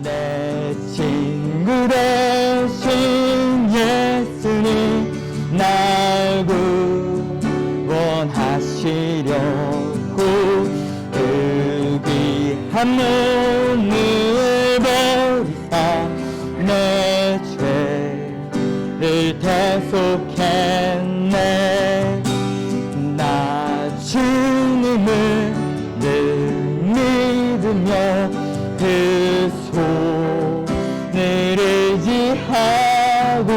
내 친구 되신 예수님 날 구원하시려고 그 귀한 몸을 버리사 내 죄를 대속했네. 나 주님을 늘 믿으며 그 손을 의지하고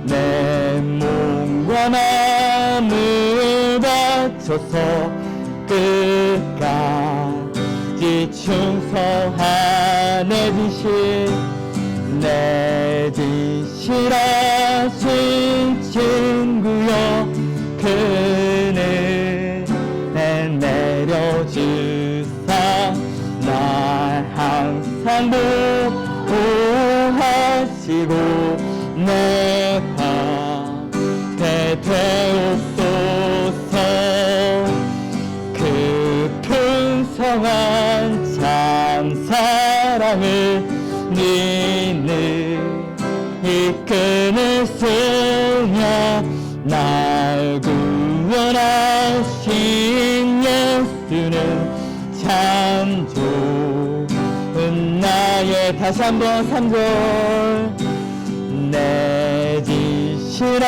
내 몸과 마음을 바쳐서 끝까지 충성하네. 내 지시라신 친구여 그는 내려주사 날 항상 보호하시고 내 밥에 되옵소서. 그 풍성한 참 사랑을 니는 이끄는 소냐 날 구원하신 예수는 참 좋은 나의. 다시 한번 3절. 내 지시라신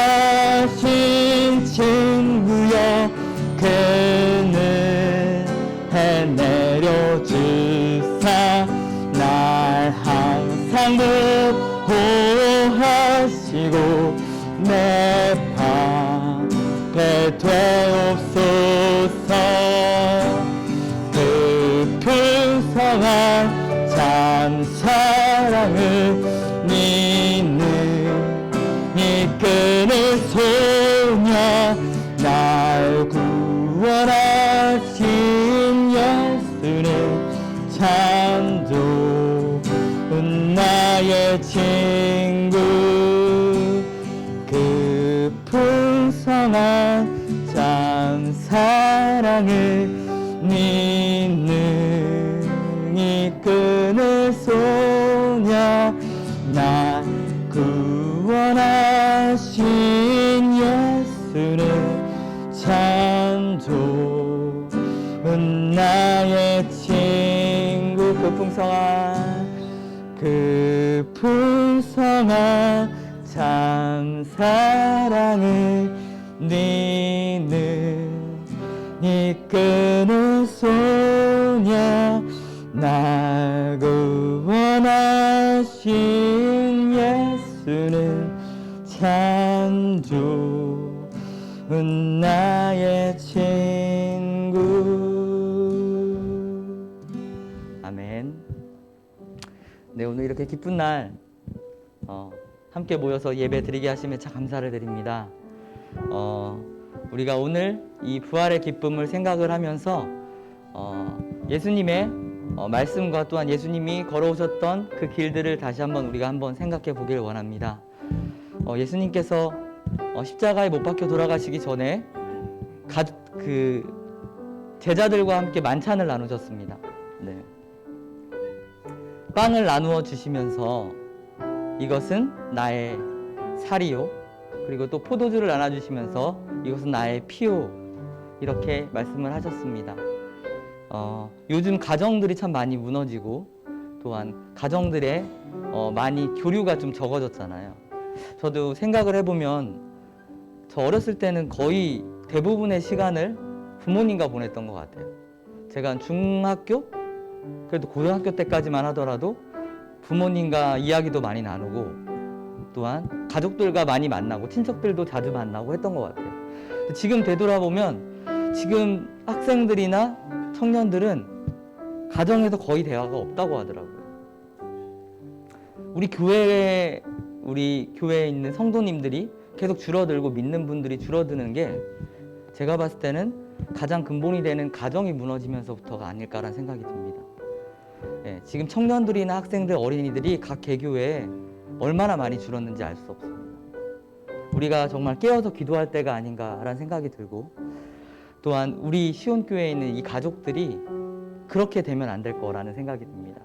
친구여 그는 내려주사 날 항상 보호하시고 내 밥에 되옵소서. 그 풍성한 참 사랑을 믿는 이끄는 소냐 날 구원하신 예수는 참 좋은 나의 친구. 그 풍성한 참 사랑을 믿는 이끄는 소냐 날 구원하신 예수는 참 좋은 나의 친구. 그 풍성한 참 사랑을 니는 이끄는 소냐 날 구원하신 예수는 참 좋은 나의 친구. 아멘. 네, 오늘 이렇게 기쁜 날 함께 모여서 예배 드리게 하심에 참 감사를 드립니다. 우리가 오늘 이 부활의 기쁨을 생각을 하면서 예수님의 말씀과 또한 예수님이 걸어오셨던 그 길들을 다시 한번 우리가 한번 생각해 보길 원합니다. 예수님께서 십자가에 못 박혀 돌아가시기 전에 그 제자들과 함께 만찬을 나누셨습니다. 네. 빵을 나누어 주시면서 이것은 나의 살이요, 그리고 또 포도주를 나눠주시면서 이것은 나의 피요, 이렇게 말씀을 하셨습니다. 요즘 가정들이 참 많이 무너지고 또한 가정들의 많이 교류가 좀 적어졌잖아요. 저도 생각을 해보면 저 어렸을 때는 거의 대부분의 시간을 부모님과 보냈던 것 같아요. 제가 중학교, 그래도 고등학교 때까지만 하더라도 부모님과 이야기도 많이 나누고 또한 가족들과 많이 만나고 친척들도 자주 만나고 했던 것 같아요. 지금 되돌아보면 지금 학생들이나 청년들은 가정에서 거의 대화가 없다고 하더라고요. 우리 교회에 있는 성도님들이 계속 줄어들고 믿는 분들이 줄어드는 게 제가 봤을 때는 가장 근본이 되는 가정이 무너지면서부터가 아닐까라는 생각이 듭니다. 예, 지금 청년들이나 학생들, 어린이들이 각 개교회에 얼마나 많이 줄었는지 알 수 없습니다. 우리가 정말 깨어서 기도할 때가 아닌가라는 생각이 들고, 또한 우리 시온교회에 있는 이 가족들이 그렇게 되면 안 될 거라는 생각이 듭니다.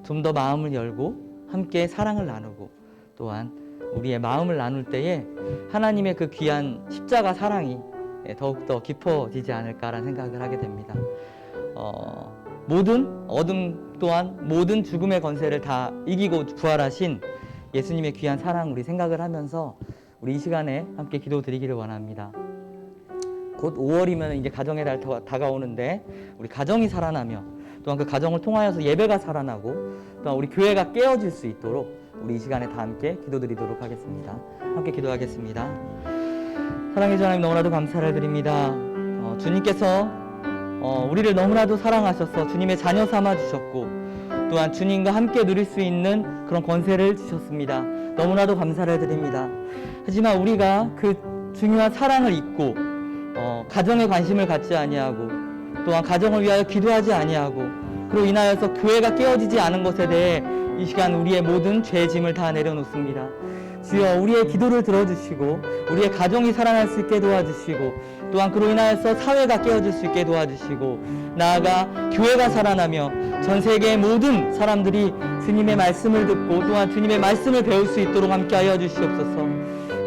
좀 더 마음을 열고 함께 사랑을 나누고 또한 우리의 마음을 나눌 때에 하나님의 그 귀한 십자가 사랑이 더욱더 깊어지지 않을까라는 생각을 하게 됩니다. 모든 어둠 또한 모든 죽음의 권세를 다 이기고 부활하신 예수님의 귀한 사랑 우리 생각을 하면서 우리 이 시간에 함께 기도드리기를 원합니다. 곧 5월이면 이제 가정의 달 다가오는데 우리 가정이 살아나며 또한 그 가정을 통하여서 예배가 살아나고 또한 우리 교회가 깨어질 수 있도록 우리 이 시간에 다 함께 기도드리도록 하겠습니다. 함께 기도하겠습니다. 사랑해 주 하나님 너무나도 감사를 드립니다. 주님께서 우리를 너무나도 사랑하셔서 주님의 자녀 삼아 주셨고 또한 주님과 함께 누릴 수 있는 그런 권세를 주셨습니다. 너무나도 감사를 드립니다. 하지만 우리가 그 중요한 사랑을 잊고 가정에 관심을 갖지 아니하고 또한 가정을 위하여 기도하지 아니하고 그로 인하여서 교회가 깨어지지 않은 것에 대해 이 시간 우리의 모든 죄 짐을 다 내려놓습니다. 주여 우리의 기도를 들어주시고 우리의 가정이 살아날 수 있게 도와주시고 또한 그로 인하여서 사회가 깨어질 수 있게 도와주시고 나아가 교회가 살아나며 전 세계의 모든 사람들이 주님의 말씀을 듣고 또한 주님의 말씀을 배울 수 있도록 함께하여 주시옵소서.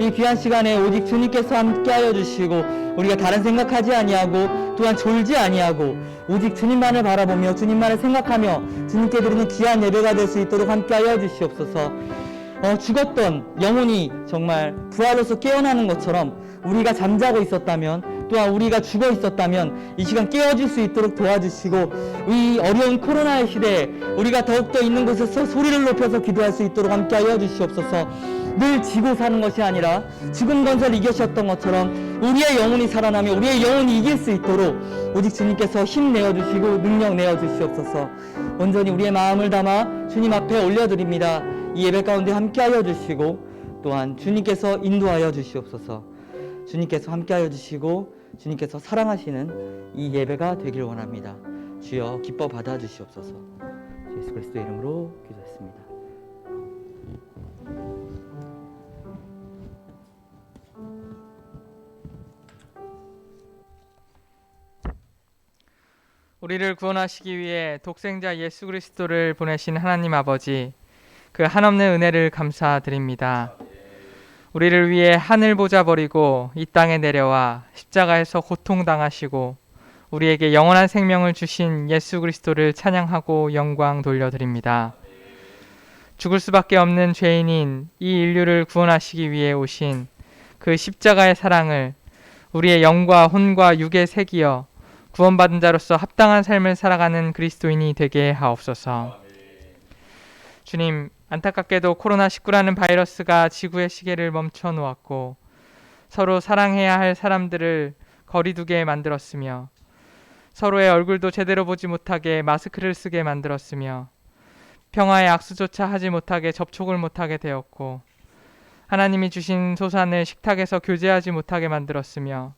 이 귀한 시간에 오직 주님께서 함께하여 주시고 우리가 다른 생각하지 아니하고 또한 졸지 아니하고 오직 주님만을 바라보며 주님만을 생각하며 주님께 드리는 귀한 예배가 될 수 있도록 함께하여 주시옵소서. 죽었던 영혼이 정말 부활로서 깨어나는 것처럼 우리가 잠자고 있었다면 또한 우리가 죽어 있었다면 이 시간 깨어질 수 있도록 도와주시고 이 어려운 코로나의 시대에 우리가 더욱더 있는 곳에서 소리를 높여서 기도할 수 있도록 함께하여 주시옵소서. 늘 지고 사는 것이 아니라 죽음 권세를 이기셨던 것처럼 우리의 영혼이 살아나며 우리의 영혼이 이길 수 있도록 오직 주님께서 힘 내어주시고 능력 내어주시옵소서. 온전히 우리의 마음을 담아 주님 앞에 올려드립니다. 이 예배 가운데 함께하여 주시고 또한 주님께서 인도하여 주시옵소서. 주님께서 함께하여 주시고 주님께서 사랑하시는 이 예배가 되길 원합니다. 주여 기뻐 받아 주시옵소서. 예수 그리스도의 이름으로 기도했습니다. 우리를 구원하시기 위해 독생자 예수 그리스도를 보내신 하나님 아버지, 그 한없는 은혜를 감사드립니다. 우리를 위해 하늘 보좌 버리고 이 땅에 내려와 십자가에서 고통당하시고 우리에게 영원한 생명을 주신 예수 그리스도를 찬양하고 영광 돌려드립니다. 죽을 수밖에 없는 죄인인 이 인류를 구원하시기 위해 오신 그 십자가의 사랑을 우리의 영과 혼과 육에 새기어 구원받은 자로서 합당한 삶을 살아가는 그리스도인이 되게 하옵소서. 주님, 안타깝게도 코로나19라는 바이러스가 지구의 시계를 멈춰 놓았고 서로 사랑해야 할 사람들을 거리두게 만들었으며 서로의 얼굴도 제대로 보지 못하게 마스크를 쓰게 만들었으며 평화의 악수조차 하지 못하게 접촉을 못하게 되었고 하나님이 주신 소산을 식탁에서 교제하지 못하게 만들었으며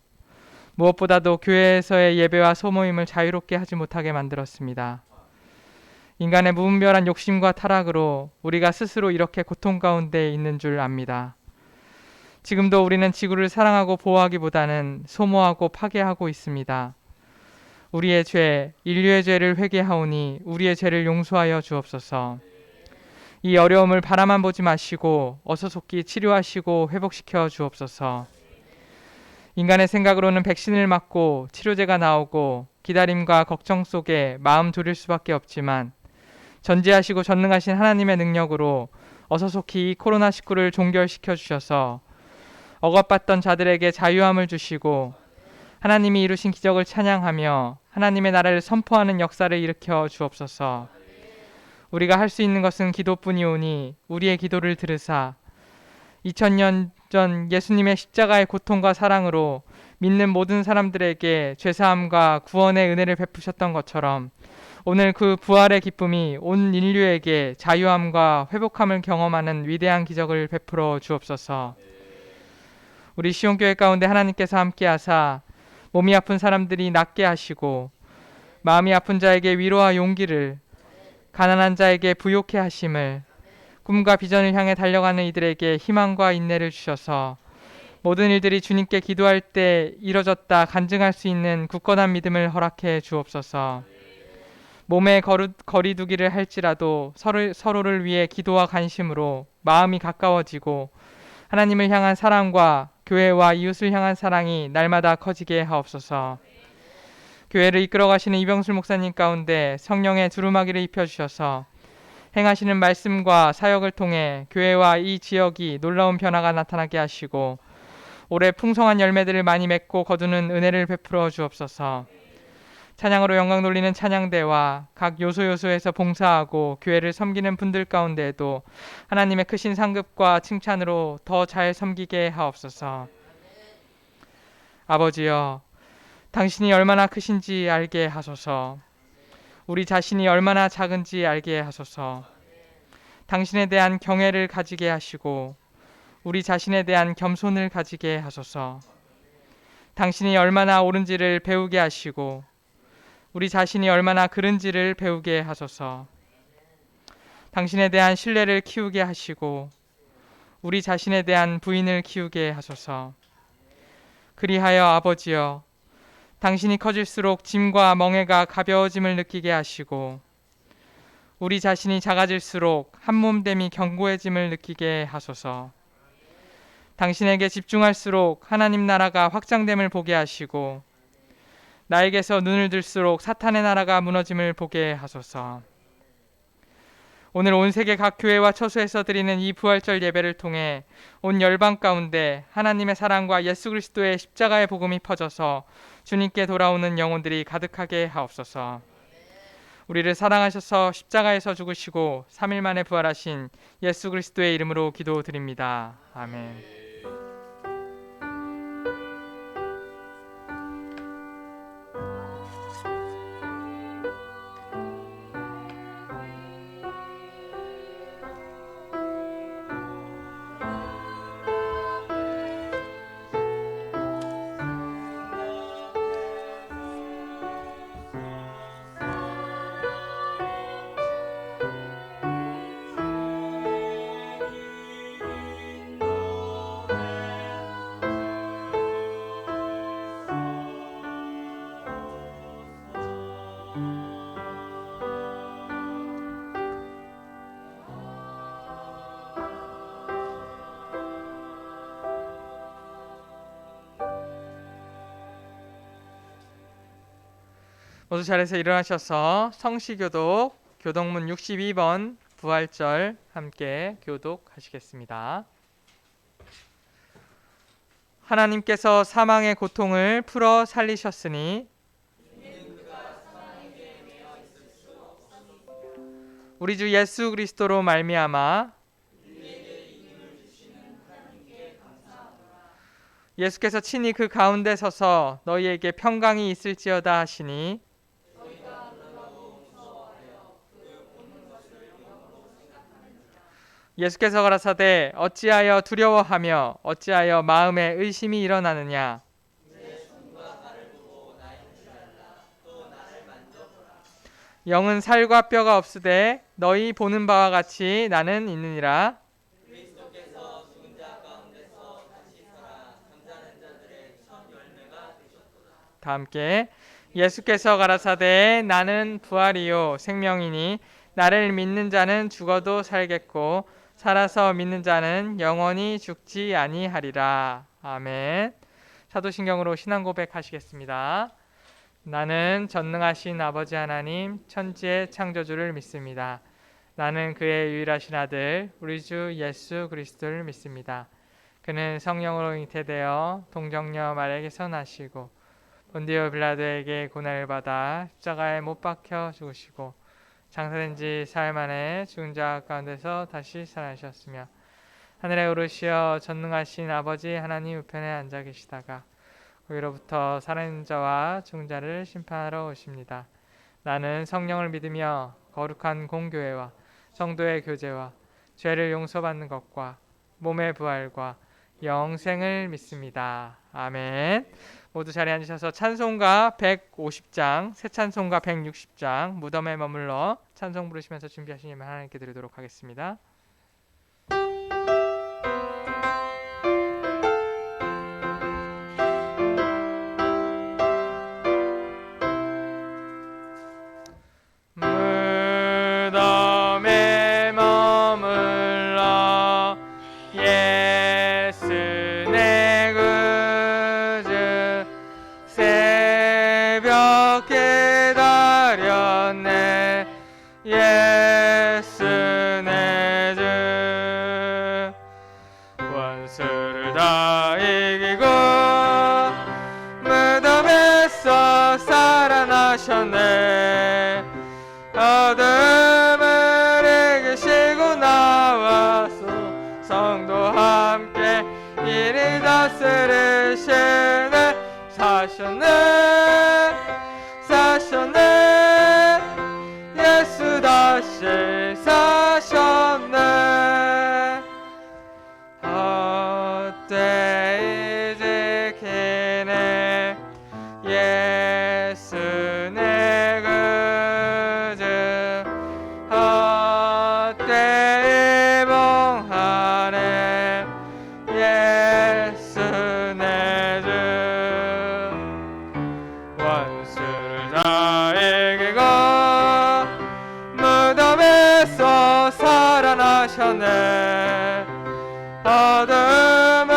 무엇보다도 교회에서의 예배와 소모임을 자유롭게 하지 못하게 만들었습니다. 인간의 무분별한 욕심과 타락으로 우리가 스스로 이렇게 고통 가운데 있는 줄 압니다. 지금도 우리는 지구를 사랑하고 보호하기보다는 소모하고 파괴하고 있습니다. 우리의 죄, 인류의 죄를 회개하오니 우리의 죄를 용서하여 주옵소서. 이 어려움을 바라만 보지 마시고 어서 속히 치료하시고 회복시켜 주옵소서. 인간의 생각으로는 백신을 맞고 치료제가 나오고 기다림과 걱정 속에 마음 졸일 수밖에 없지만 전지하시고 전능하신 하나님의 능력으로 어서 속히 이 코로나19를 종결시켜 주셔서 억압받던 자들에게 자유함을 주시고 하나님이 이루신 기적을 찬양하며 하나님의 나라를 선포하는 역사를 일으켜 주옵소서. 우리가 할 수 있는 것은 기도뿐이오니 우리의 기도를 들으사 2000년 전 예수님의 십자가의 고통과 사랑으로 믿는 모든 사람들에게 죄사함과 구원의 은혜를 베푸셨던 것처럼 오늘 그 부활의 기쁨이 온 인류에게 자유함과 회복함을 경험하는 위대한 기적을 베풀어 주옵소서. 우리 시온교회 가운데 하나님께서 함께하사 몸이 아픈 사람들이 낫게 하시고 마음이 아픈 자에게 위로와 용기를, 가난한 자에게 부욕해 하심을, 꿈과 비전을 향해 달려가는 이들에게 희망과 인내를 주셔서 모든 일들이 주님께 기도할 때 이뤄졌다 간증할 수 있는 굳건한 믿음을 허락해 주옵소서. 몸의 거리두기를 할지라도 서로를 위해 기도와 관심으로 마음이 가까워지고 하나님을 향한 사랑과 교회와 이웃을 향한 사랑이 날마다 커지게 하옵소서. 교회를 이끌어 가시는 이병술 목사님 가운데 성령의 두루마기를 입혀주셔서 행하시는 말씀과 사역을 통해 교회와 이 지역이 놀라운 변화가 나타나게 하시고 올해 풍성한 열매들을 많이 맺고 거두는 은혜를 베풀어 주옵소서. 찬양으로 영광 돌리는 찬양대와 각 요소요소에서 봉사하고 교회를 섬기는 분들 가운데에도 하나님의 크신 상급과 칭찬으로 더 잘 섬기게 하옵소서. 아버지여, 당신이 얼마나 크신지 알게 하소서. 우리 자신이 얼마나 작은지 알게 하소서. 당신에 대한 경외를 가지게 하시고 우리 자신에 대한 겸손을 가지게 하소서. 당신이 얼마나 옳은지를 배우게 하시고 우리 자신이 얼마나 그른지를 배우게 하소서. 당신에 대한 신뢰를 키우게 하시고 우리 자신에 대한 부인을 키우게 하소서. 그리하여 아버지여, 당신이 커질수록 짐과 멍에가 가벼워짐을 느끼게 하시고 우리 자신이 작아질수록 한몸됨이 견고해짐을 느끼게 하소서. 당신에게 집중할수록 하나님 나라가 확장됨을 보게 하시고 나에게서 눈을 들수록 사탄의 나라가 무너짐을 보게 하소서. 오늘 온 세계 각 교회와 처소에서 드리는 이 부활절 예배를 통해 온 열방 가운데 하나님의 사랑과 예수 그리스도의 십자가의 복음이 퍼져서 주님께 돌아오는 영혼들이 가득하게 하옵소서. 우리를 사랑하셔서 십자가에서 죽으시고 3일 만에 부활하신 예수 그리스도의 이름으로 기도드립니다. 아멘. 모두 자리에서 일어나셔서 성시교독 교독문 62번 부활절 함께 교독하시겠습니다. 하나님께서 사망의 고통을 풀어 살리셨으니 우리 주 예수 그리스도로 말미암아 예수께서 친히 그 가운데 서서 너희에게 평강이 있을지어다 하시니 예수께서 가라사대 어찌하여 두려워하며 어찌하여 마음에 의심이 일어나느냐. 영은 살과 뼈가 없으되 너희 보는 바와 같이 나는 있느니라. 다 함께 예수께서 가라사대 나는 부활이요 생명이니 나를 믿는 자는 죽어도 살겠고 살아서 믿는 자는 영원히 죽지 아니하리라. 아멘. 사도신경으로 신앙 고백하시겠습니다. 나는 전능하신 아버지 하나님 천지의 창조주를 믿습니다. 나는 그의 유일하신 아들 우리 주 예수 그리스도를 믿습니다. 그는 성령으로 잉태되어 동정녀 마리아에게서 나시고 본디오 빌라도에게 고난을 받아 십자가에 못 박혀 죽으시고 장사된 지 사흘 만에 죽은 자 가운데서 다시 살아나셨으며 하늘에 오르시어 전능하신 아버지 하나님 우편에 앉아 계시다가 거기로부터 살아있는 자와 죽은 자를 심판하러 오십니다. 나는 성령을 믿으며 거룩한 공교회와 성도의 교제와 죄를 용서받는 것과 몸의 부활과 영생을 믿습니다. 아멘. 모두 자리에 앉으셔서 찬송가 150장, 새 찬송가 160장 무덤에 머물러 찬송 부르시면서 준비하신 예물 하나님께 드리도록 하겠습니다. 살아나셨네. 어둠을 이기시고 나와서 성도 함께 이를 다스리시네. 사셨네 사셨네 예수 다시 사셨네. 어때 이제 기네 예수 내 구주. 어때 이봉하네 예수 내 주. 원수를 다 이기고 무덤에서 살아나셨네. 어둠을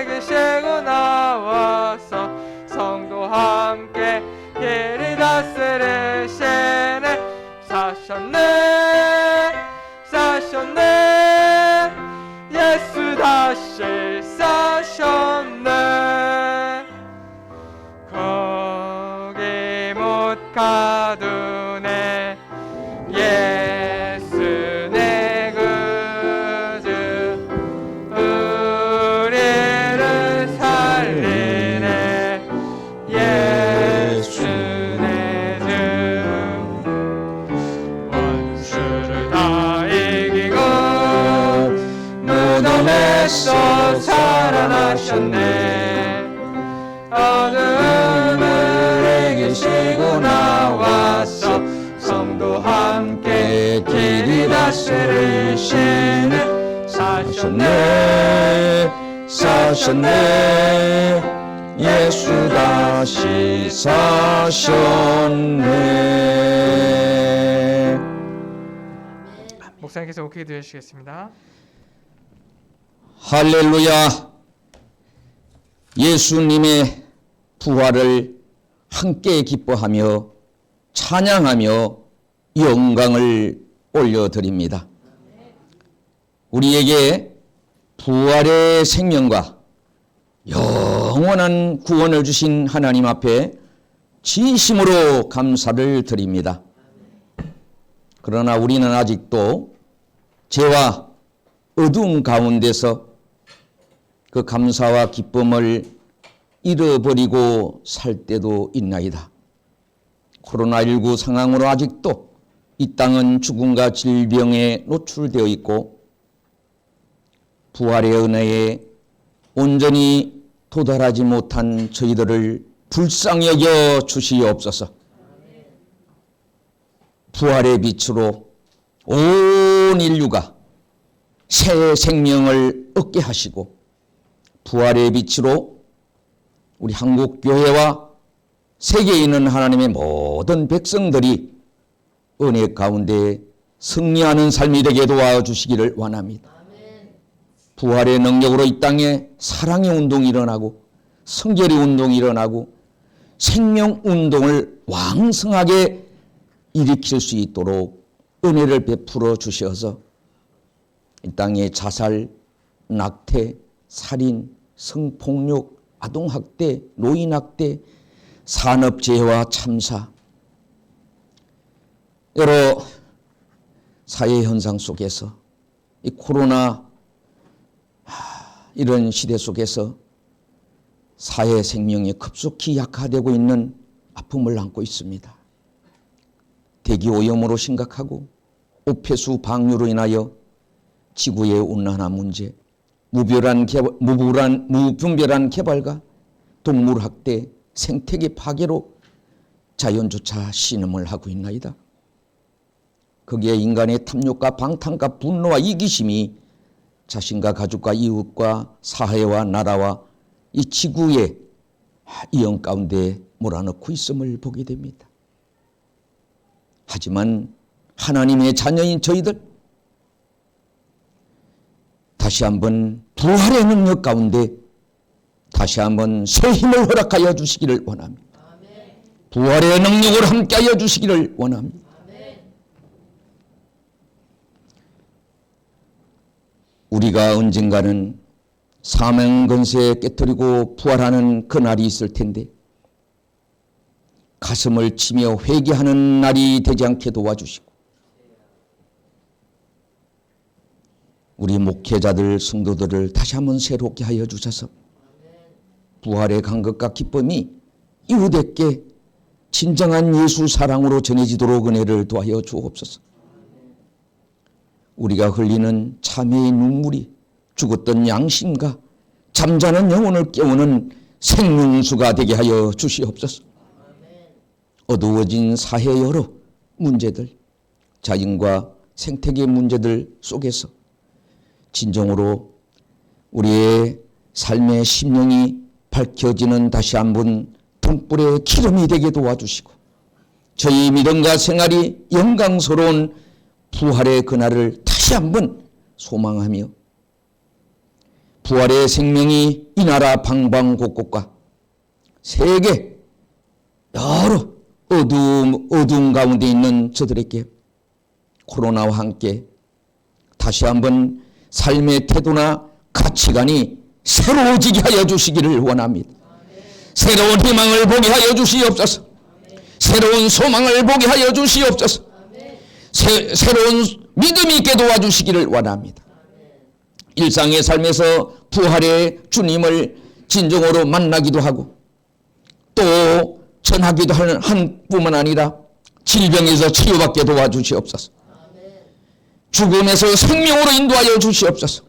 이기시고 나와서 성도 함께 길이 다스리시네. 사셨네 사셨네 예수 다시 사셨네. 거기 못 가두네 예수 내 구주. 우리를 살리네 예수 내 주. 원수를 다 이기고 무덤에서 살아나셨네. 어둠을 이기시고 나와서 성도 함께 길이 다스리시네. 사셨네 사셨네 예수 다시 사셨네. 목사님께서 오케이 드려주시겠습니다. 할렐루야. 예수님의 부활을 함께 기뻐하며 찬양하며 영광을 올려드립니다. 우리에게 부활의 생명과 영원한 구원을 주신 하나님 앞에 진심으로 감사를 드립니다. 그러나 우리는 아직도 죄와 어두움 가운데서 그 감사와 기쁨을 잃어버리고 살 때도 있나이다. 코로나19 상황으로 아직도 이 땅은 죽음과 질병에 노출되어 있고 부활의 은혜에 온전히 도달하지 못한 저희들을 불쌍히 여겨 주시옵소서. 부활의 빛으로 온 인류가 새 생명을 얻게 하시고 부활의 빛으로 우리 한국교회와 세계에 있는 하나님의 모든 백성들이 은혜 가운데 승리하는 삶이 되게 도와주시기를 원합니다. 부활의 능력으로 이 땅에 사랑의 운동이 일어나고 성결의 운동이 일어나고 생명 운동을 왕성하게 일으킬 수 있도록 은혜를 베풀어 주셔서 이 땅에 자살, 낙태, 살인, 성폭력, 아동학대, 노인학대, 산업재해와 참사, 여러 사회현상 속에서 이 코로나 이런 시대 속에서 사회 생명이 급속히 약화되고 있는 아픔을 안고 있습니다. 대기오염으로 심각하고 오폐수 방류로 인하여 지구의 온난화 문제, 무분별한 개발과 동물학대, 생태계 파괴로 자연조차 신음을 하고 있나이다. 거기에 인간의 탐욕과 방탕과 분노와 이기심이 자신과 가족과 이웃과 사회와 나라와 이 지구의 이영 가운데 몰아넣고 있음을 보게 됩니다. 하지만 하나님의 자녀인 저희들 다시 한번 부활의 능력 가운데 다시 한번 새 힘을 허락하여 주시기를 원합니다. 부활의 능력으로 함께하여 주시기를 원합니다. 우리가 언젠가는 사망 권세 깨뜨리고 부활하는 그날이 있을 텐데 가슴을 치며 회개하는 날이 되지 않게 도와주시고 우리 목회자들 성도들을 다시 한번 새롭게 하여 주셔서 부활의 감격과 기쁨이 이웃에게 진정한 예수 사랑으로 전해지도록 은혜를 도하여 주옵소서. 우리가 흘리는 참회의 눈물이 죽었던 양심과 잠자는 영혼을 깨우는 생명수가 되게 하여 주시옵소서. 어두워진 사회의 여러 문제들, 자연과 생태계 문제들 속에서 진정으로 우리의 삶의 심령이 밝혀지는 다시 한번 등불의 기름이 되게 도와주시고 저희 믿음과 생활이 영광스러운 부활의 그날을 다시 한번 소망하며 부활의 생명이 이 나라 방방곡곡과 세계 여러 어두운 가운데 있는 저들에게 코로나와 함께 다시 한번 삶의 태도나 가치관이 새로워지게 하여 주시기를 원합니다. 새로운 희망을 보게 하여 주시옵소서. 새로운 소망을 보게 하여 주시옵소서. 새로운 믿음이 있게 도와주시기를 원합니다. 일상의 삶에서 부활의 주님을 진정으로 만나기도 하고 또 전하기도 하는 뿐만 아니라 질병에서 치유받게 도와주시옵소서. 죽음에서 생명으로 인도하여 주시옵소서.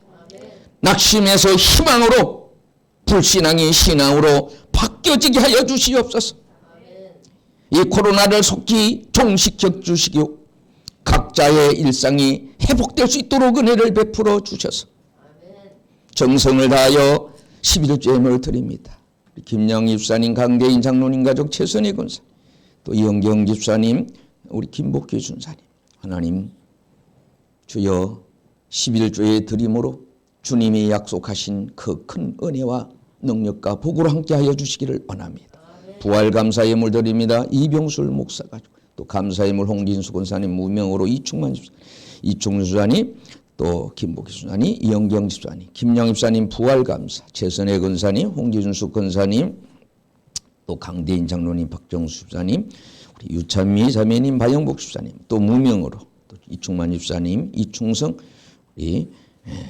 낙심에서 희망으로 불신앙이 신앙으로 바뀌어지게 하여 주시옵소서. 이 코로나를 속히 종식해 주시고 각자의 일상이 회복될 수 있도록 은혜를 베풀어 주셔서 정성을 다하여 11조 예물을 드립니다. 김영희 집사님, 강대인 장로님 가족, 최선희 권사, 또 이영경 집사님, 우리 김복희 준사님, 하나님 주여 11조의 드림으로 주님이 약속하신 그 큰 은혜와 능력과 복으로 함께하여 주시기를 원합니다. 부활 감사의 물 드립니다. 이병술 목사 가족, 또 감사의 물 홍진수 권사님, 무명으로 이충만 집사님, 이충수 집사님, 또 김복희 집사님, 이영경 집사님, 김영 집사님 부활 감사, 최선혜 권사님, 홍진수 권사님, 또 강대인 장로님, 박정수 집사님, 우리 유찬미 자매님, 박영복 집사님, 또 무명으로 또 이충만 집사님, 이충성 우리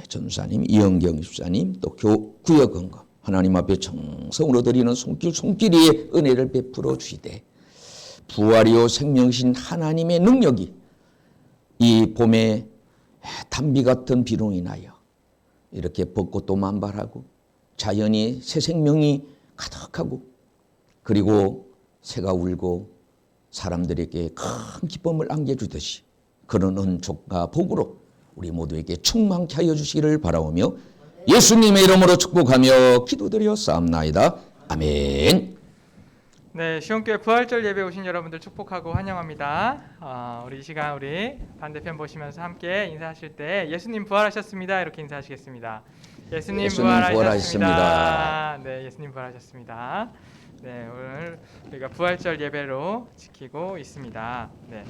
전사님, 이영경 집사님, 또 구역건강 하나님 앞에 정성으로 드리는 손길의 은혜를 베풀어 주시되 부활이요 생명신 하나님의 능력이 이 봄에 단비 같은 비로 인하여 이렇게 벚꽃도 만발하고 자연이 새 생명이 가득하고 그리고 새가 울고 사람들에게 큰 기쁨을 안겨주듯이 그런 은총과 복으로 우리 모두에게 충만케 하여 주시기를 바라오며 예수님의 이름으로 축복하며 기도드렸사옵나이다. 아멘. 네, 시온교회 부활절 예배 오신 여러분들 축복하고 환영합니다. 우리 이 시간 우리 반대편 보시면서 함께 인사하실 때 예수님 부활하셨습니다. 이렇게 인사하시겠습니다. 예수님 부활하셨습니다. 네, 예수님 부활하셨습니다. 네, 오늘 우리가 부활절 예배로 지키고 있습니다. 네.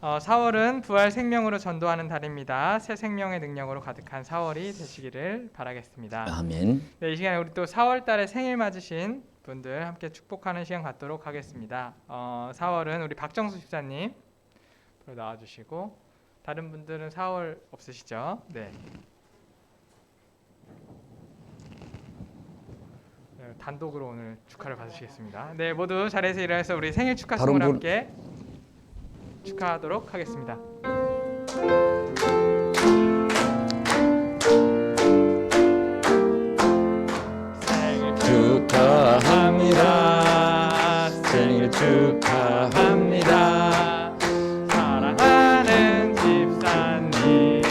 4월은 부활 생명으로 전도하는 달입니다. 새 생명의 능력으로 가득한 4월이 되시기를 바라겠습니다. 아멘. 네, 이 시간에 우리 또 4월 달에 생일 맞으신 분들 함께 축복하는 시간 갖도록 하겠습니다. 4월은 우리 박정수 집사님 앞으로 나와주시고 다른 분들은 4월 없으시죠? 네. 단독으로 오늘 축하를 받으시겠습니다. 네, 모두 자리에서 일어나서 우리 생일 축하송을 함께 축하하도록 하겠습니다. 생일 축하합니다. 생일 축하합니다. 사랑하는 집사님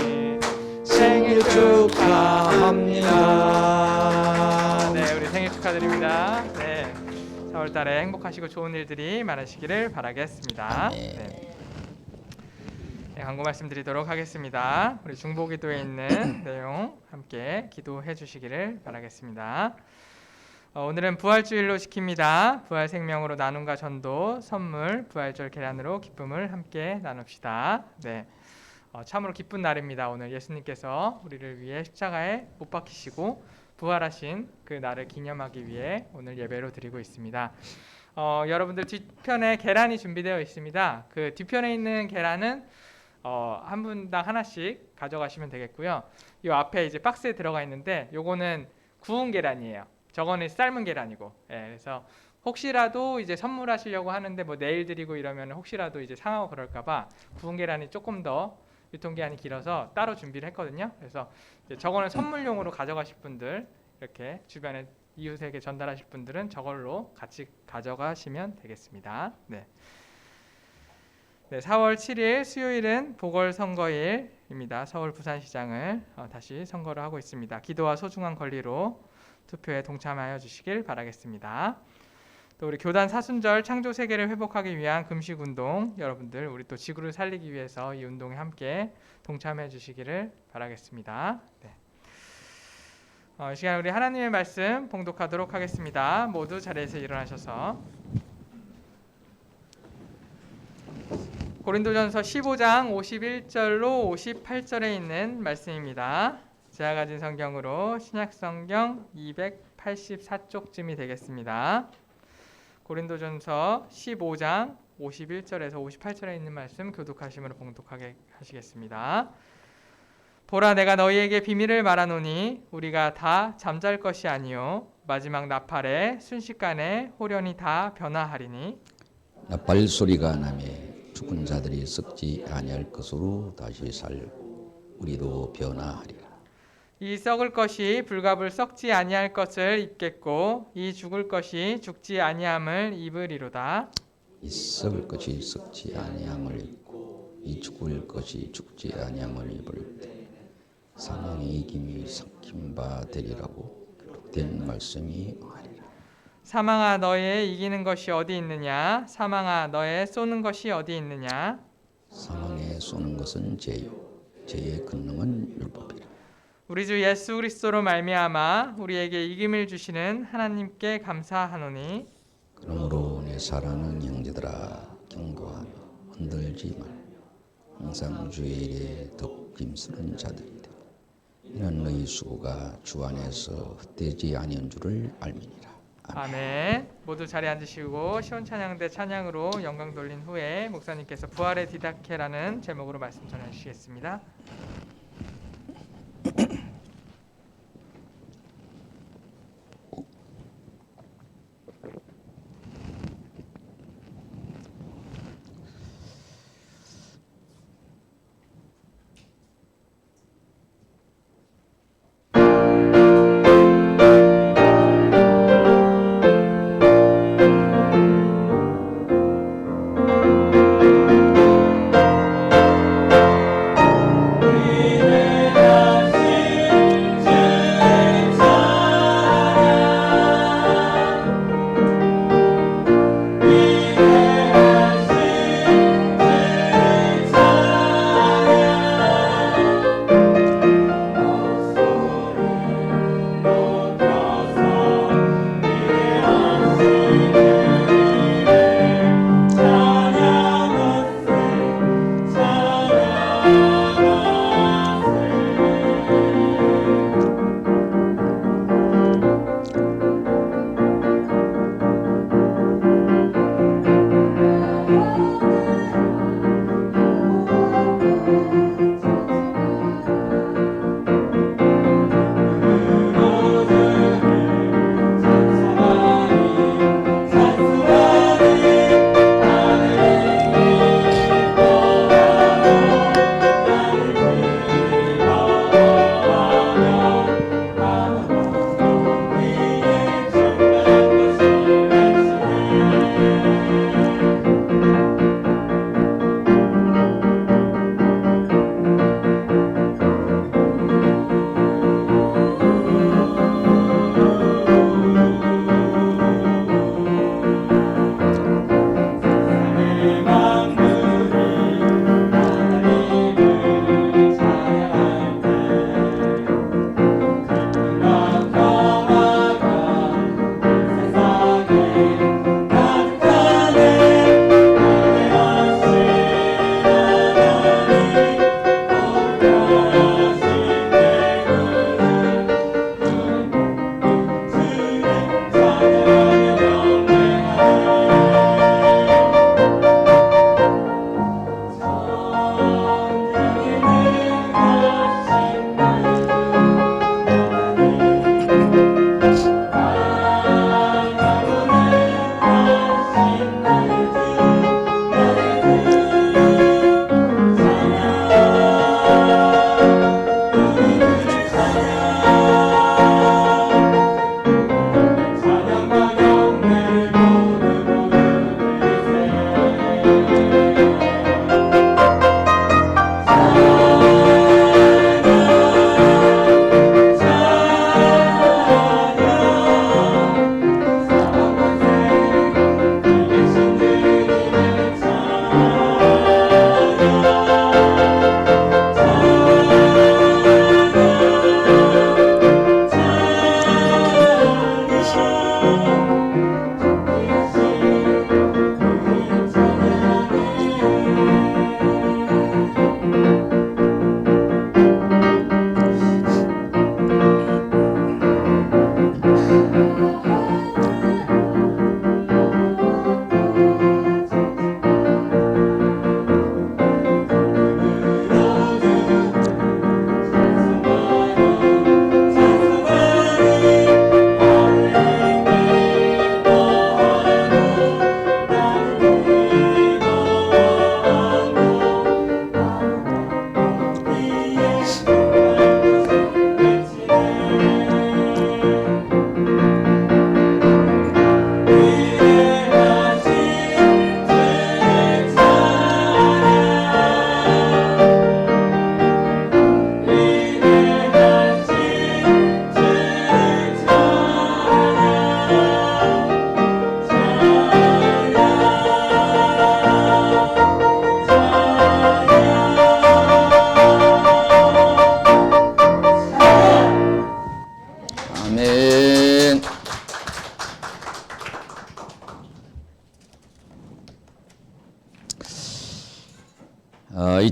생일 축하합니다. 네, 우리 생일 축하드립니다. 네, 4월달에 행복하시고 좋은 일들이 많으시기를 바라겠습니다. 네. 네, 광고 말씀드리도록 하겠습니다. 우리 중보기도에 있는 내용 함께 기도해 주시기를 바라겠습니다. 오늘은 부활주일로 지킵니다. 부활 생명으로 나눔과 전도, 선물, 부활절 계란으로 기쁨을 함께 나눕시다. 네, 참으로 기쁜 날입니다. 오늘 예수님께서 우리를 위해 십자가에 못 박히시고 부활하신 그 날을 기념하기 위해 오늘 예배로 드리고 있습니다. 여러분들 뒤편에 계란이 준비되어 있습니다. 그 뒤편에 있는 계란은 한 분당 하나씩 가져가시면 되겠고요. 이 앞에 이제 박스에 들어가 있는데 요거는 구운 계란이에요. 저거는 삶은 계란이고. 예, 그래서 혹시라도 이제 선물하시려고 하는데 뭐 내일 드리고 이러면 혹시라도 이제 상하고 그럴까봐 구운 계란이 조금 더 유통기한이 길어서 따로 준비를 했거든요. 그래서 이제 저거는 선물용으로 가져가실 분들, 이렇게 주변에 이웃에게 전달하실 분들은 저걸로 같이 가져가시면 되겠습니다. 네. 네, 4월 7일 수요일은 보궐선거일입니다. 서울 부산시장을 다시 선거를 하고 있습니다. 기도와 소중한 권리로 투표에 동참하여 주시길 바라겠습니다. 또 우리 교단 사순절 창조 세계를 회복하기 위한 금식 운동, 여러분들 우리 또 지구를 살리기 위해서 이 운동에 함께 동참해 주시기를 바라겠습니다. 네. 이 시간 우리 하나님의 말씀 봉독하도록 하겠습니다. 모두 자리에서 일어나셔서 고린도전서 15장 51절로 58절에 있는 말씀입니다. 제가 가진 성경으로 신약성경 284쪽쯤이 되겠습니다. 고린도전서 15장 51절에서 58절에 있는 말씀 교독하심으로 봉독하게 하시겠습니다. 보라, 내가 너희에게 비밀을 말하노니 우리가 다 잠잘 것이 아니요 마지막 나팔에 순식간에 홀연히 다 변화하리니 나팔 소리가 나매 죽은 자들이 썩지 아니할 것으로 다시 살고 우리도 변화하리라. 이 썩을 것이 불갑을 썩지 아니할 것을 입겠고 이 죽을 것이 죽지 아니함을 입으리로다. 이 썩을 것이 썩지 아니함을 입고 이 죽을 것이 죽지 아니함을 입을 때 사망의 이김이 삭힌 바 되리라고 기록된 말씀이 하리라. 사망아, 너의 이기는 것이 어디 있느냐? 사망아, 너의 쏘는 것이 어디 있느냐? 사망에 쏘는 것은 죄요 죄의 근능은 율법이라. 우리 주 예수 그리스도로 말미암아 우리에게 이김을 주시는 하나님께 감사하노니 그러므로 내 사랑하는 형제들아, 경고하며 흔들지 말며 항상 주의 일에 더욱 힘쓰는 자들이 되고 이는 너희 수고가 주 안에서 헛되지 아니한 줄을 알미니라. 아멘. 모두 자리에 앉으시고 시온찬양대 찬양으로 영광 돌린 후에 목사님께서 부활의 디다케라는 제목으로 말씀 전해주시겠습니다. 우리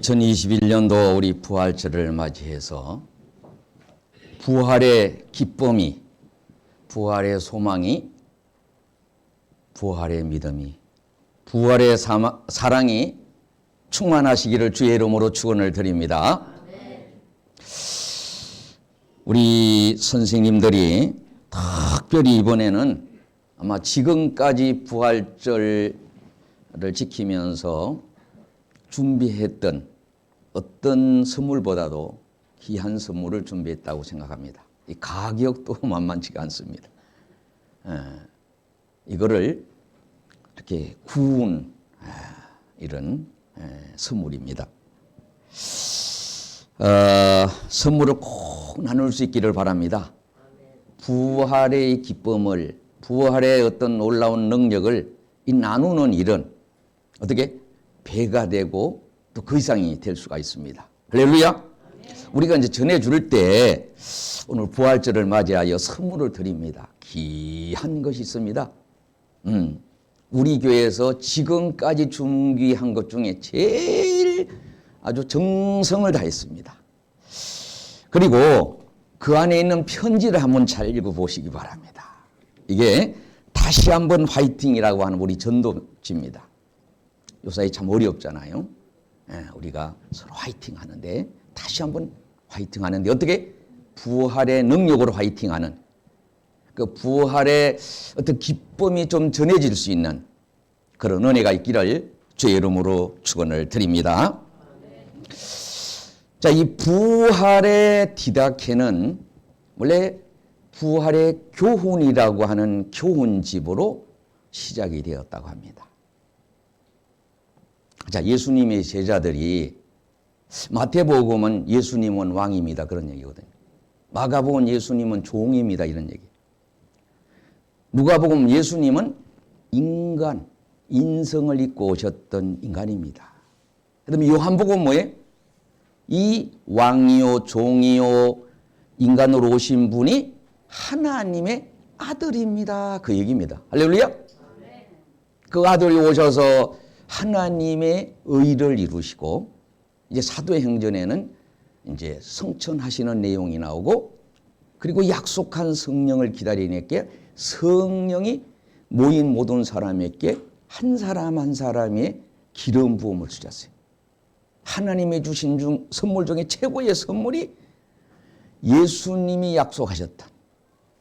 2021년도 우리 부활절을 맞이해서 부활의 기쁨이, 부활의 소망이, 부활의 믿음이, 부활의 사랑이 충만하시기를 주의 이름으로 축원을 드립니다. 우리 선생님들이 특별히 이번에는 아마 지금까지 부활절을 지키면서 준비했던 어떤 선물보다도 귀한 선물을 준비했다고 생각합니다. 이 가격도 만만치가 않습니다. 이거를 이렇게 구운 이런 선물입니다. 선물을 꼭 나눌 수 있기를 바랍니다. 부활의 기쁨을, 부활의 어떤 놀라운 능력을 이 나누는 일은 어떻게 배가 되고 또 그 이상이 될 수가 있습니다. 할렐루야. 우리가 이제 전해줄 때 오늘 부활절을 맞이하여 선물을 드립니다. 귀한 것이 있습니다. 우리 교회에서 지금까지 준비한 것 중에 제일 아주 정성을 다했습니다. 그리고 그 안에 있는 편지를 한번 잘 읽어보시기 바랍니다. 이게 다시 한번 화이팅이라고 하는 우리 전도지입니다. 요사이 참 어렵잖아요. 우리가 서로 화이팅 하는데, 다시 한번 화이팅 하는데, 어떻게? 부활의 능력으로 화이팅 하는, 그 부활의 어떤 기쁨이 좀 전해질 수 있는 그런 은혜가 있기를 주의 이름으로 축원을 드립니다. 자, 이 부활의 디다케는 원래 부활의 교훈이라고 하는 교훈집으로 시작이 되었다고 합니다. 자, 예수님의 제자들이 마태복음은 예수님은 왕입니다 그런 얘기거든요. 마가복음은 예수님은 종입니다 이런 얘기. 누가복음 예수님은 인간, 인성을 입고 오셨던 인간입니다. 그다음에 요한복음 뭐예요? 이 왕이요 종이요 인간으로 오신 분이 하나님의 아들입니다 그 얘기입니다. 할렐루야. 그 아들이 오셔서 하나님의 의를 이루시고, 이제 사도행전에는 이제 성천하시는 내용이 나오고, 그리고 약속한 성령을 기다리니까 성령이 모인 모든 사람에게 한 사람 한 사람의 기름 부음을 주셨어요. 하나님의 주신 선물 중에 최고의 선물이 예수님이 약속하셨던,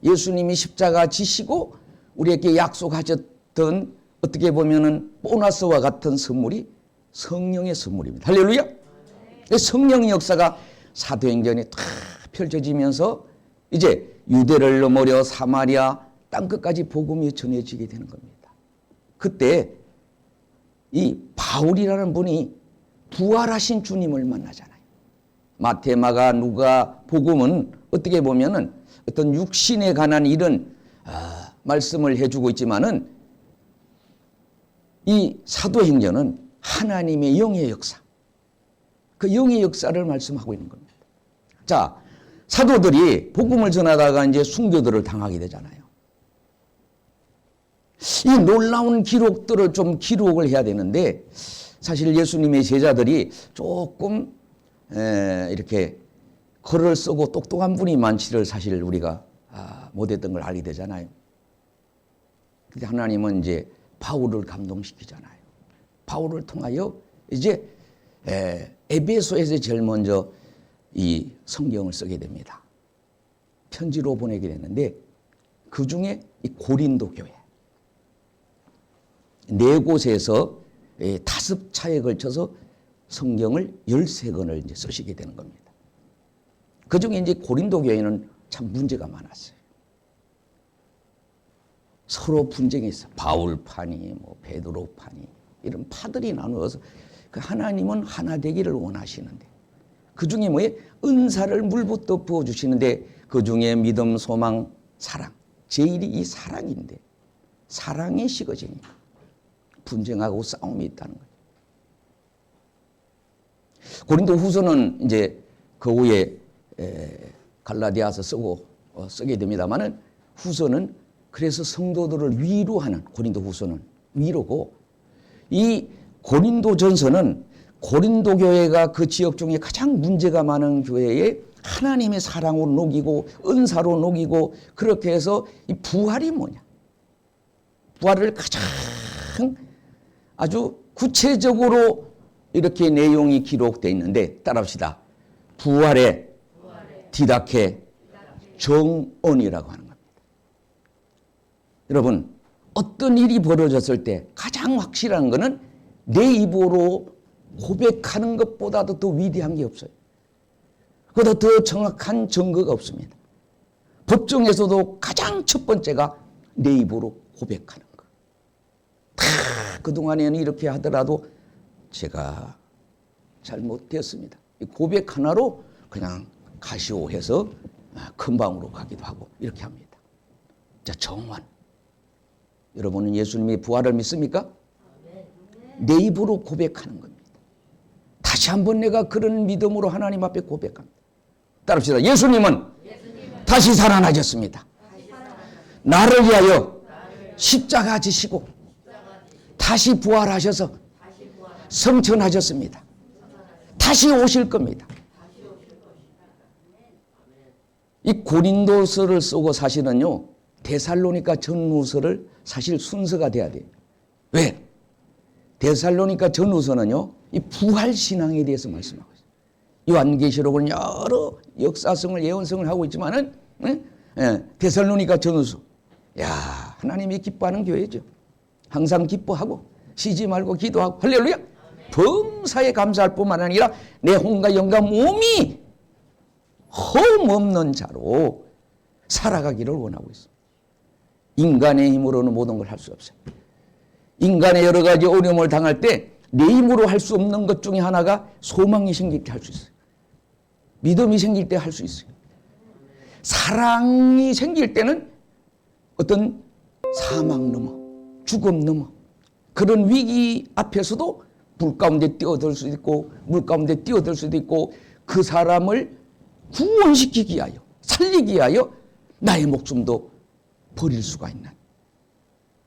예수님이 십자가 지시고 우리에게 약속하셨던, 어떻게 보면은 보너스와 같은 선물이 성령의 선물입니다. 할렐루야. 성령의 역사가 사도행전에 다 펼쳐지면서 이제 유대를 넘어려 사마리아 땅끝까지 복음이 전해지게 되는 겁니다. 그때 이 바울이라는 분이 부활하신 주님을 만나잖아요. 마태, 마가, 누가 복음은 어떻게 보면은 어떤 육신에 관한 이런 말씀을 해주고 있지만은, 이 사도행전은 하나님의 영의 역사, 그 영의 역사를 말씀하고 있는 겁니다. 자, 사도들이 복음을 전하다가 이제 순교들을 당하게 되잖아요. 이 놀라운 기록들을 좀 기록을 해야 되는데, 사실 예수님의 제자들이 조금 이렇게 글을 쓰고 똑똑한 분이 많지를 사실 우리가 못했던 걸 알게 되잖아요. 근데 하나님은 이제 바울을 감동시키잖아요. 바울을 통하여 이제 에베소에서 제일 먼저 이 성경을 쓰게 됩니다. 편지로 보내게 됐는데, 그 중에 이 고린도 교회 4곳에서 5차에 걸쳐서 성경을 13권을 이제 쓰시게 되는 겁니다. 그 중에 이제 고린도 교회는 참 문제가 많았어요. 서로 분쟁했어. 바울파니, 뭐 베드로파니, 이런 파들이 나누어서 그 하나님은 하나 되기를 원하시는데, 그 중에 뭐예요? 은사를 물붓듯 부어 주시는데, 그 중에 믿음, 소망, 사랑, 제일이 이 사랑인데, 사랑이 식어지니까 분쟁하고 싸움이 있다는 거예요. 고린도 후서는 이제 그 후에 갈라디아서 쓰게 됩니다만은, 후서는 그래서 성도들을 위로하는, 고린도 후서는 위로고, 이 고린도 전서는 고린도 교회가 그 지역 중에 가장 문제가 많은 교회에 하나님의 사랑으로 녹이고 은사로 녹이고 그렇게 해서 이 부활이 뭐냐? 부활을 가장 아주 구체적으로 이렇게 내용이 기록되어 있는데 따라합시다. 부활의 디다케 정언이라고 하는 겁니다. 여러분, 어떤 일이 벌어졌을 때 가장 확실한 것은 내 입으로 고백하는 것보다도 더 위대한 게 없어요. 그보다 더 정확한 증거가 없습니다. 법정에서도 가장 첫 번째가 내 입으로 고백하는 것. 다 그동안에는 이렇게 하더라도 제가 잘못되었습니다. 고백 하나로 그냥 가시오 해서 큰 방으로 가기도 하고 이렇게 합니다. 자, 정원. 여러분은 예수님이 부활을 믿습니까? 내 입으로 고백하는 겁니다. 다시 한번 내가 그런 믿음으로 하나님 앞에 고백합니다. 따릅시다. 예수님은 다시 살아나셨습니다. 나를 위하여 십자가 지시고 다시 부활하셔서 성천하셨습니다. 다시 오실 겁니다. 이 고린도서를 쓰고 사실은요, 데살로니가 전후서를 사실 순서가 돼야 돼요. 왜? 데살로니가 전후서는요, 이 부활신앙에 대해서 말씀하고 있어요. 요한계시록은 여러 역사성을 예언성을 하고 있지만은 데살로니가 전후서, 야, 하나님이 기뻐하는 교회죠. 항상 기뻐하고 쉬지 말고 기도하고 할렐루야. 범사에 감사할 뿐만 아니라 내 혼과 영과 몸이 흠없는 자로 살아가기를 원하고 있습니다. 인간의 힘으로는 모든 걸 할 수 없어요. 인간의 여러 가지 어려움을 당할 때 내 힘으로 할 수 없는 것 중에 하나가 소망이 생길 때 할 수 있어요. 믿음이 생길 때 할 수 있어요. 사랑이 생길 때는 어떤 사망 넘어 죽음 넘어 그런 위기 앞에서도 불 가운데 뛰어들 수도 있고 물 가운데 뛰어들 수도 있고 그 사람을 구원시키기 위하여 살리기 위하여 나의 목숨도 버릴 수가 있는,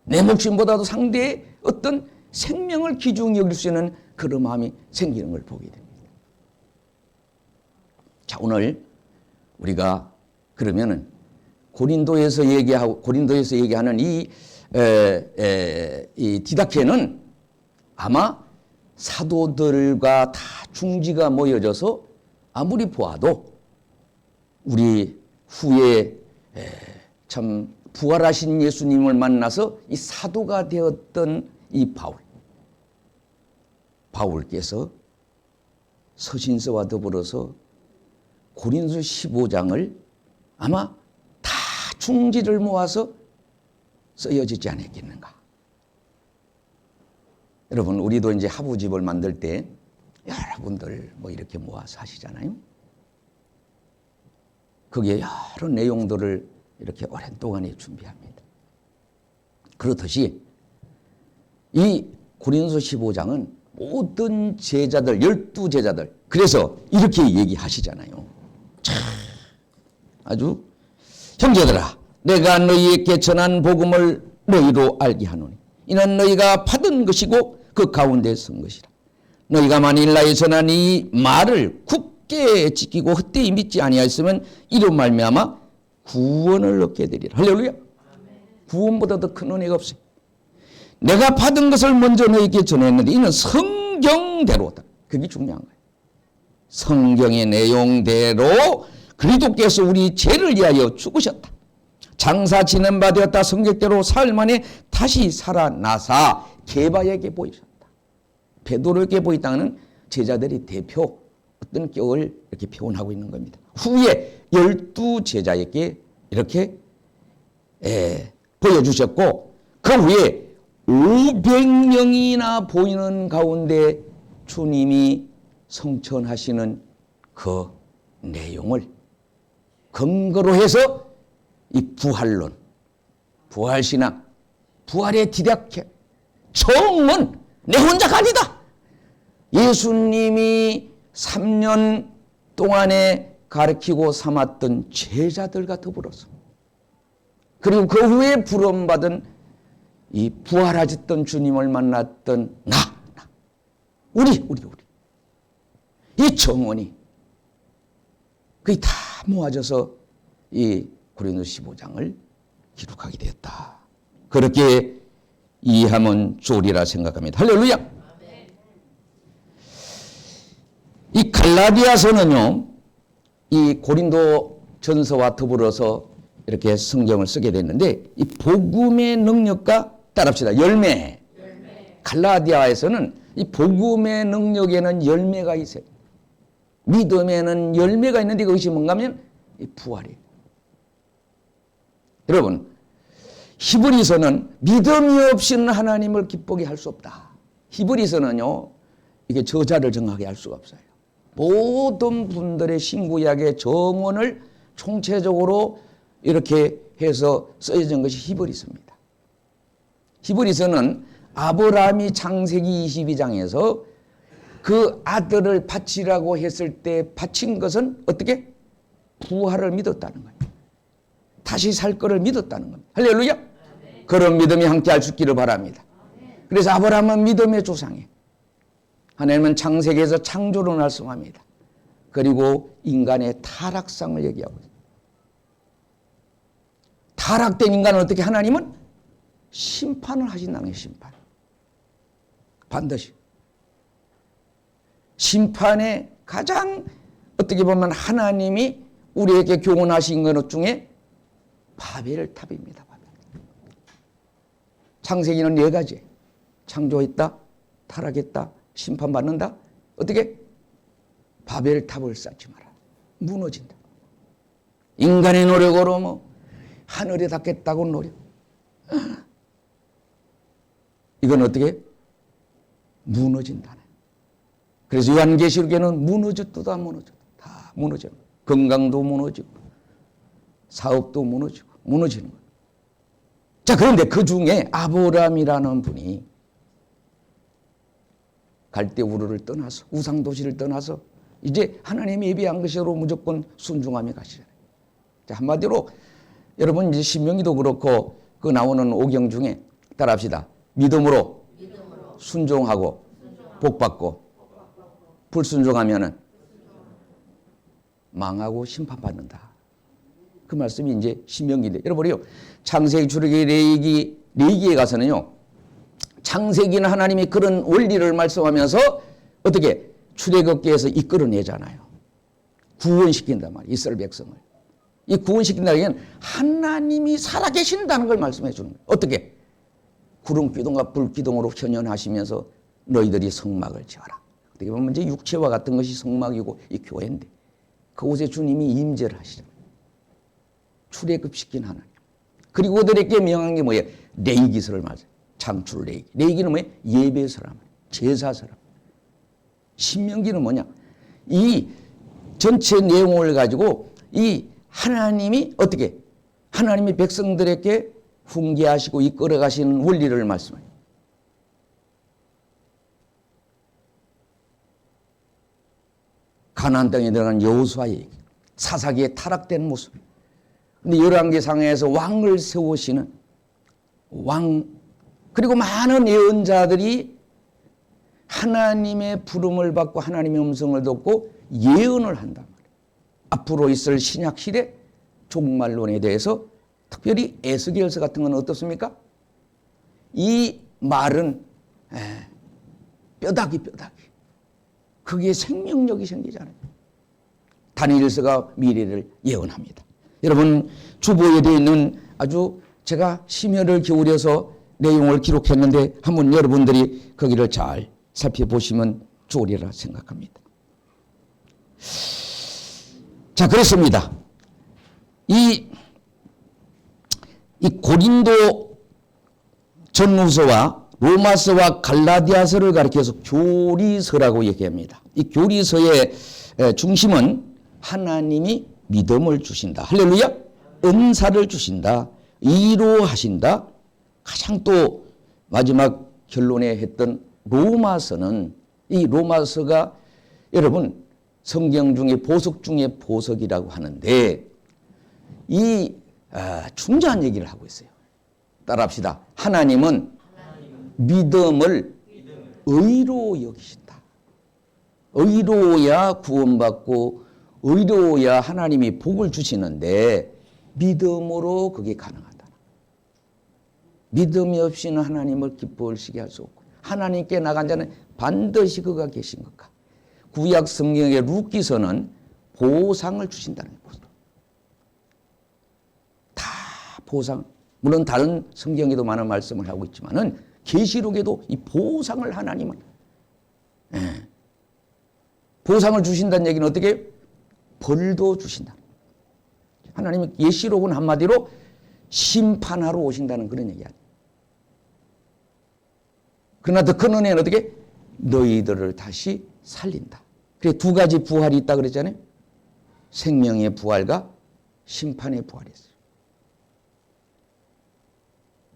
내 목숨보다도 상대의 어떤 생명을 귀중히 여길 수 있는 그런 마음이 생기는 걸 보게 됩니다. 자, 오늘 우리가 그러면은 고린도에서 얘기하는 이 디다케는 아마 사도들과 다 중지가 모여져서 아무리 보아도 우리 후에 참 부활하신 예수님을 만나서 이 사도가 되었던 이 바울께서 서신서와 더불어서 고린도 15장을 아마 다 중지를 모아서 쓰여지지 않았겠는가. 여러분, 우리도 이제 하부집을 만들 때 여러분들 뭐 이렇게 모아서 하시잖아요. 거기에 여러 내용들을 이렇게 오랜 동안에 준비합니다. 그렇듯이 이 고린도 15장은 모든 제자들, 12제자들, 그래서 이렇게 얘기하시잖아요. 참, 아주 형제들아, 내가 너희에게 전한 복음을 너희로 알게 하노니 이는 너희가 받은 것이고 그 가운데 선 것이라. 너희가 만일 나의 전한 이 말을 굳게 지키고 헛되이 믿지 아니하였으면 이로 말미암아 구원을 얻게 되리라. 할렐루야. 구원보다 더 큰 은혜가 없어요. 내가 받은 것을 먼저 너희에게 전했는데 이는 성경대로다. 그게 중요한 거예요. 성경의 내용대로 그리스도께서 우리 죄를 위하여 죽으셨다. 장사 지낸 바 되었다. 성경대로 사흘 만에 다시 살아나사 게바에게 보이셨다. 베드로에게 보였다는 제자들이 대표 어떤 격을 이렇게 표현하고 있는 겁니다. 후에 12제자에게 이렇게 보여주셨고 그 후에 500명이나 보이는 가운데 주님이 성천하시는 그 내용을 근거로 해서 이 부활론, 부활신앙, 부활의 디다케, 정문, 내 혼자가 아니다. 예수님이 3년 동안에 가르치고 삼았던 제자들과 더불어서 그리고 그 후에 부름받은 이 부활하셨던 주님을 만났던 우리 이 정원이 거의 다 모아져서 이 고린도서 15장을 기록하게 되었다. 그렇게 이해하면 좋으리라 생각합니다. 할렐루야. 이 갈라디아서는요, 이 고린도 전서와 더불어서 이렇게 성경을 쓰게 됐는데, 이 복음의 능력과 따라합시다. 열매. 갈라디아에서는 이 복음의 능력에는 열매가 있어요. 믿음에는 열매가 있는데 그것이 뭔가 하면 이 부활이에요. 여러분, 히브리서는 믿음이 없이는 하나님을 기쁘게 할 수 없다. 히브리서는요, 이게 저자를 정하게 할 수가 없어요. 모든 분들의 신구약의 정원을 총체적으로 이렇게 해서 쓰여진 것이 히브리서입니다. 히브리서는 아브라함이 창세기 22장에서 그 아들을 바치라고 했을 때 바친 것은 어떻게? 부활을 믿었다는 거예요. 다시 살 거를 믿었다는 겁니다. 할렐루야. 그런 믿음이 함께 할 수 있기를 바랍니다. 그래서 아브라함은 믿음의 조상이에요. 하나님은 창세기에서 창조를 말씀합니다. 그리고 인간의 타락상을 얘기하고 있어요. 타락된 인간은 어떻게 하나님은 심판을 하신다는 거예요. 심판. 반드시. 심판의 가장 어떻게 보면 하나님이 우리에게 교훈하신 것 중에 바벨 탑입니다. 바벨. 창세기는 4가지. 창조했다, 타락했다, 심판받는다. 어떻게? 바벨 탑을 쌓지 마라. 무너진다. 인간의 노력으로 뭐 하늘에 닿겠다고 노력. 이건 어떻게? 무너진다네. 그래서 요한계시록에는 무너졌도 다 무너져. 다 무너져. 건강도 무너지고 사업도 무너지고 무너지는 거예요. 자, 그런데 그 중에 아브라함이라는 분이 갈대우르를 떠나서 우상도시를 떠나서 이제 하나님이 예비한 것으로 무조건 순종하며 가시잖아요. 자, 한마디로 여러분 이제 신명기도 그렇고 그 나오는 오경 중에 따라합시다. 믿음으로 순종하고 복받고 불순종하면은 망하고 심판받는다. 그 말씀이 이제 신명기인데 여러분이요. 창세기, 출애굽기, 레위기에 가서는요. 창세기는 하나님이 그런 원리를 말씀하면서 어떻게 출애굽기에서 이끌어내잖아요. 구원시킨단 말이에요. 이스라엘 백성을. 이 구원시킨다는 게 하나님이 살아계신다는 걸 말씀해 주는 거예요. 어떻게? 구름 기둥과 불 기둥으로 현현하시면서 너희들이 성막을 지어라. 어떻게 보면 이제 육체와 같은 것이 성막이고 이 교회인데 그곳에 주님이 임재를 하시잖아요. 출애굽시킨 하나님. 그리고 그들에게 명한 게 뭐예요? 레위기서를 말해요. 창출 레위기. 레위기는 뭐예요? 예배서란 말이에요. 제사서란 말이에요. 신명기는 뭐냐? 이 전체 내용을 가지고 이 하나님이 어떻게 하나님이 백성들에게 훈계하시고 이끌어 가시는 원리를 말씀해요. 가나안 땅에 들어간 여호수아의 얘기. 사사기에 타락된 모습. 근데 열왕기상에서 왕을 세우시는 왕 그리고 많은 예언자들이 하나님의 부름을 받고 하나님의 음성을 듣고 예언을 한단 말이에요. 앞으로 있을 신약 시대 종말론에 대해서 특별히 에스겔서 같은 건 어떻습니까? 이 말은 뼈다귀 거기에 생명력이 생기잖아요. 다니엘서가 미래를 예언합니다. 여러분 주보에 되어 있는 아주 제가 심혈을 기울여서 내용을 기록했는데 한번 여러분들이 거기를 잘 살펴보시면 좋으리라 생각합니다. 자, 그렇습니다. 이 고린도 전후서와 로마서와 갈라디아서를 가리켜서 교리서라고 얘기합니다. 이 교리서의 중심은 하나님이 믿음을 주신다. 할렐루야. 은사를 주신다. 이로하신다. 가장 또 마지막 결론에 했던 로마서는 이 로마서가 여러분 성경 중에 보석 중에 보석이라고 하는데 이 중요한 얘기를 하고 있어요. 따라합시다. 하나님은 믿음을 의로 여기신다. 의로워야 구원받고 의로워야 하나님이 복을 주시는데 믿음으로 그게 가능하다. 믿음이 없이는 하나님을 기뻐하시게 할 수 없고 하나님께 나간 자는 반드시 그가 계신 것과 구약 성경의 룻기서는 보상을 주신다는 거죠. 다 보상. 물론 다른 성경에도 많은 말씀을 하고 있지만은 계시록에도 이 보상을 하나님은 보상을 주신다는 얘기는 어떻게? 벌도 주신다. 하나님은 계시록은 한마디로 심판하러 오신다는 그런 얘기 아니에요. 그러나 더 큰 은혜는 어떻게? 너희들을 다시 살린다. 그래 두 가지 부활이 있다 그랬잖아요. 생명의 부활과 심판의 부활이 있어요.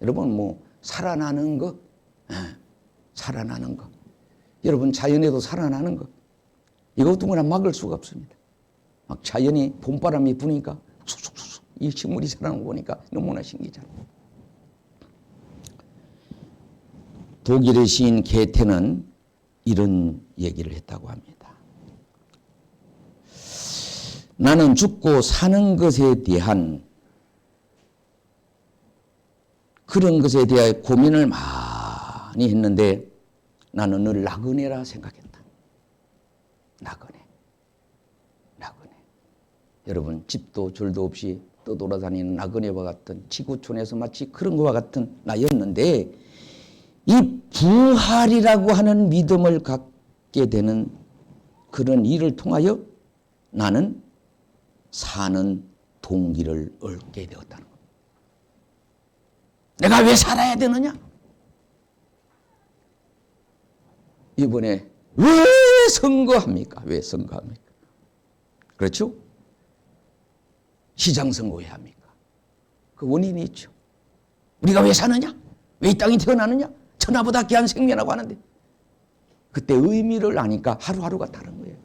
여러분 뭐 살아나는 거, 살아나는 거. 여러분 자연에도 살아나는 거. 이것도 그냥 막을 수가 없습니다. 막 자연이 봄바람이 부니까 쑥쑥쑥 이 식물이 살아나는 거 보니까 너무나 신기하잖아요. 독일의 시인 게테는 이런 얘기를 했다고 합니다. 나는 죽고 사는 것에 대한 그런 것에 대해 고민을 많이 했는데 나는 늘 나그네라 생각했다. 나그네. 여러분 집도 줄도 없이 떠돌아다니는 나그네와 같은 지구촌에서 마치 그런 것과 같은 나였는데 이 부활이라고 하는 믿음을 갖게 되는 그런 일을 통하여 나는 사는 동기를 얻게 되었다는 겁니다. 내가 왜 살아야 되느냐? 이번에 왜 선거합니까? 왜 선거합니까? 그렇죠? 시장 선거 왜 합니까? 그 원인이 있죠. 우리가 왜 사느냐? 왜 이 땅에 태어나느냐? 천하보다 귀한 생명이라고 하는데 그때 의미를 아니까 하루하루가 다른 거예요.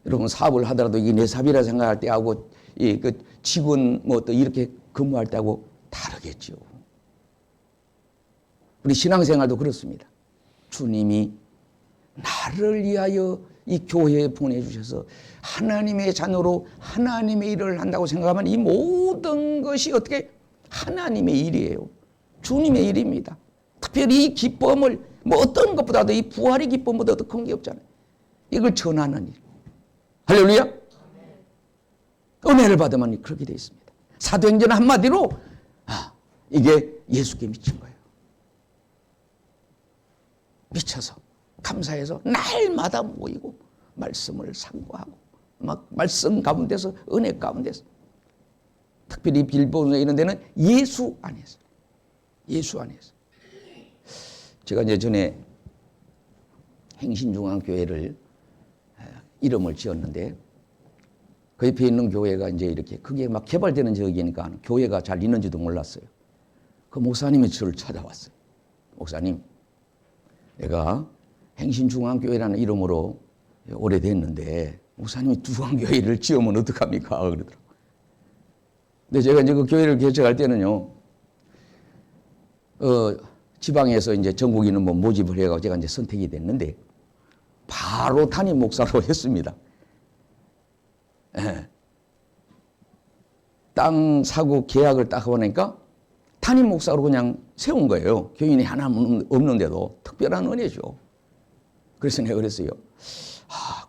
여러분 사업을 하더라도 이게 내 사업이라 생각할 때하고 그 직원 뭐 또 이렇게 근무할 때하고 다르겠죠. 우리 신앙생활도 그렇습니다. 주님이 나를 위하여 이 교회에 보내주셔서 하나님의 자녀로 하나님의 일을 한다고 생각하면 이 모든 것이 어떻게 하나님의 일이에요. 주님의 일입니다. 특별히 이 기쁨을 뭐 어떤 것보다도 이 부활의 기쁨보다 더 큰 게 없잖아요. 이걸 전하는 일. 할렐루야. 은혜를 받으면 그렇게 되어 있습니다. 사도행전 한마디로 이게 예수께 미친 거예요. 미쳐서 감사해서 날마다 모이고 말씀을 상고하고 막 말씀 가운데서 은혜 가운데서 특별히 빌보나 이런 데는 예수 안에서 제가 이제 전에 행신중앙교회를 이름을 지었는데 그 옆에 있는 교회가 이제 이렇게 크게 막 개발되는 지역이니까 교회가 잘 있는지도 몰랐어요. 그 목사님이 저를 찾아왔어요. 목사님, 내가 행신중앙교회라는 이름으로 오래됐는데 목사님이 중앙교회를 지으면 어떡합니까? 그러더라고요. 근데 제가 이제 그 교회를 개척할 때는요, 지방에서 이제 전국에 있는 뭐 모집을 해가지고 제가 이제 선택이 됐는데 바로 담임 목사로 했습니다. 예. 땅 사고 계약을 딱 하니까 담임 목사로 그냥 세운 거예요. 교인이 하나 없는데도 특별한 은혜죠. 그래서 내가 그랬어요.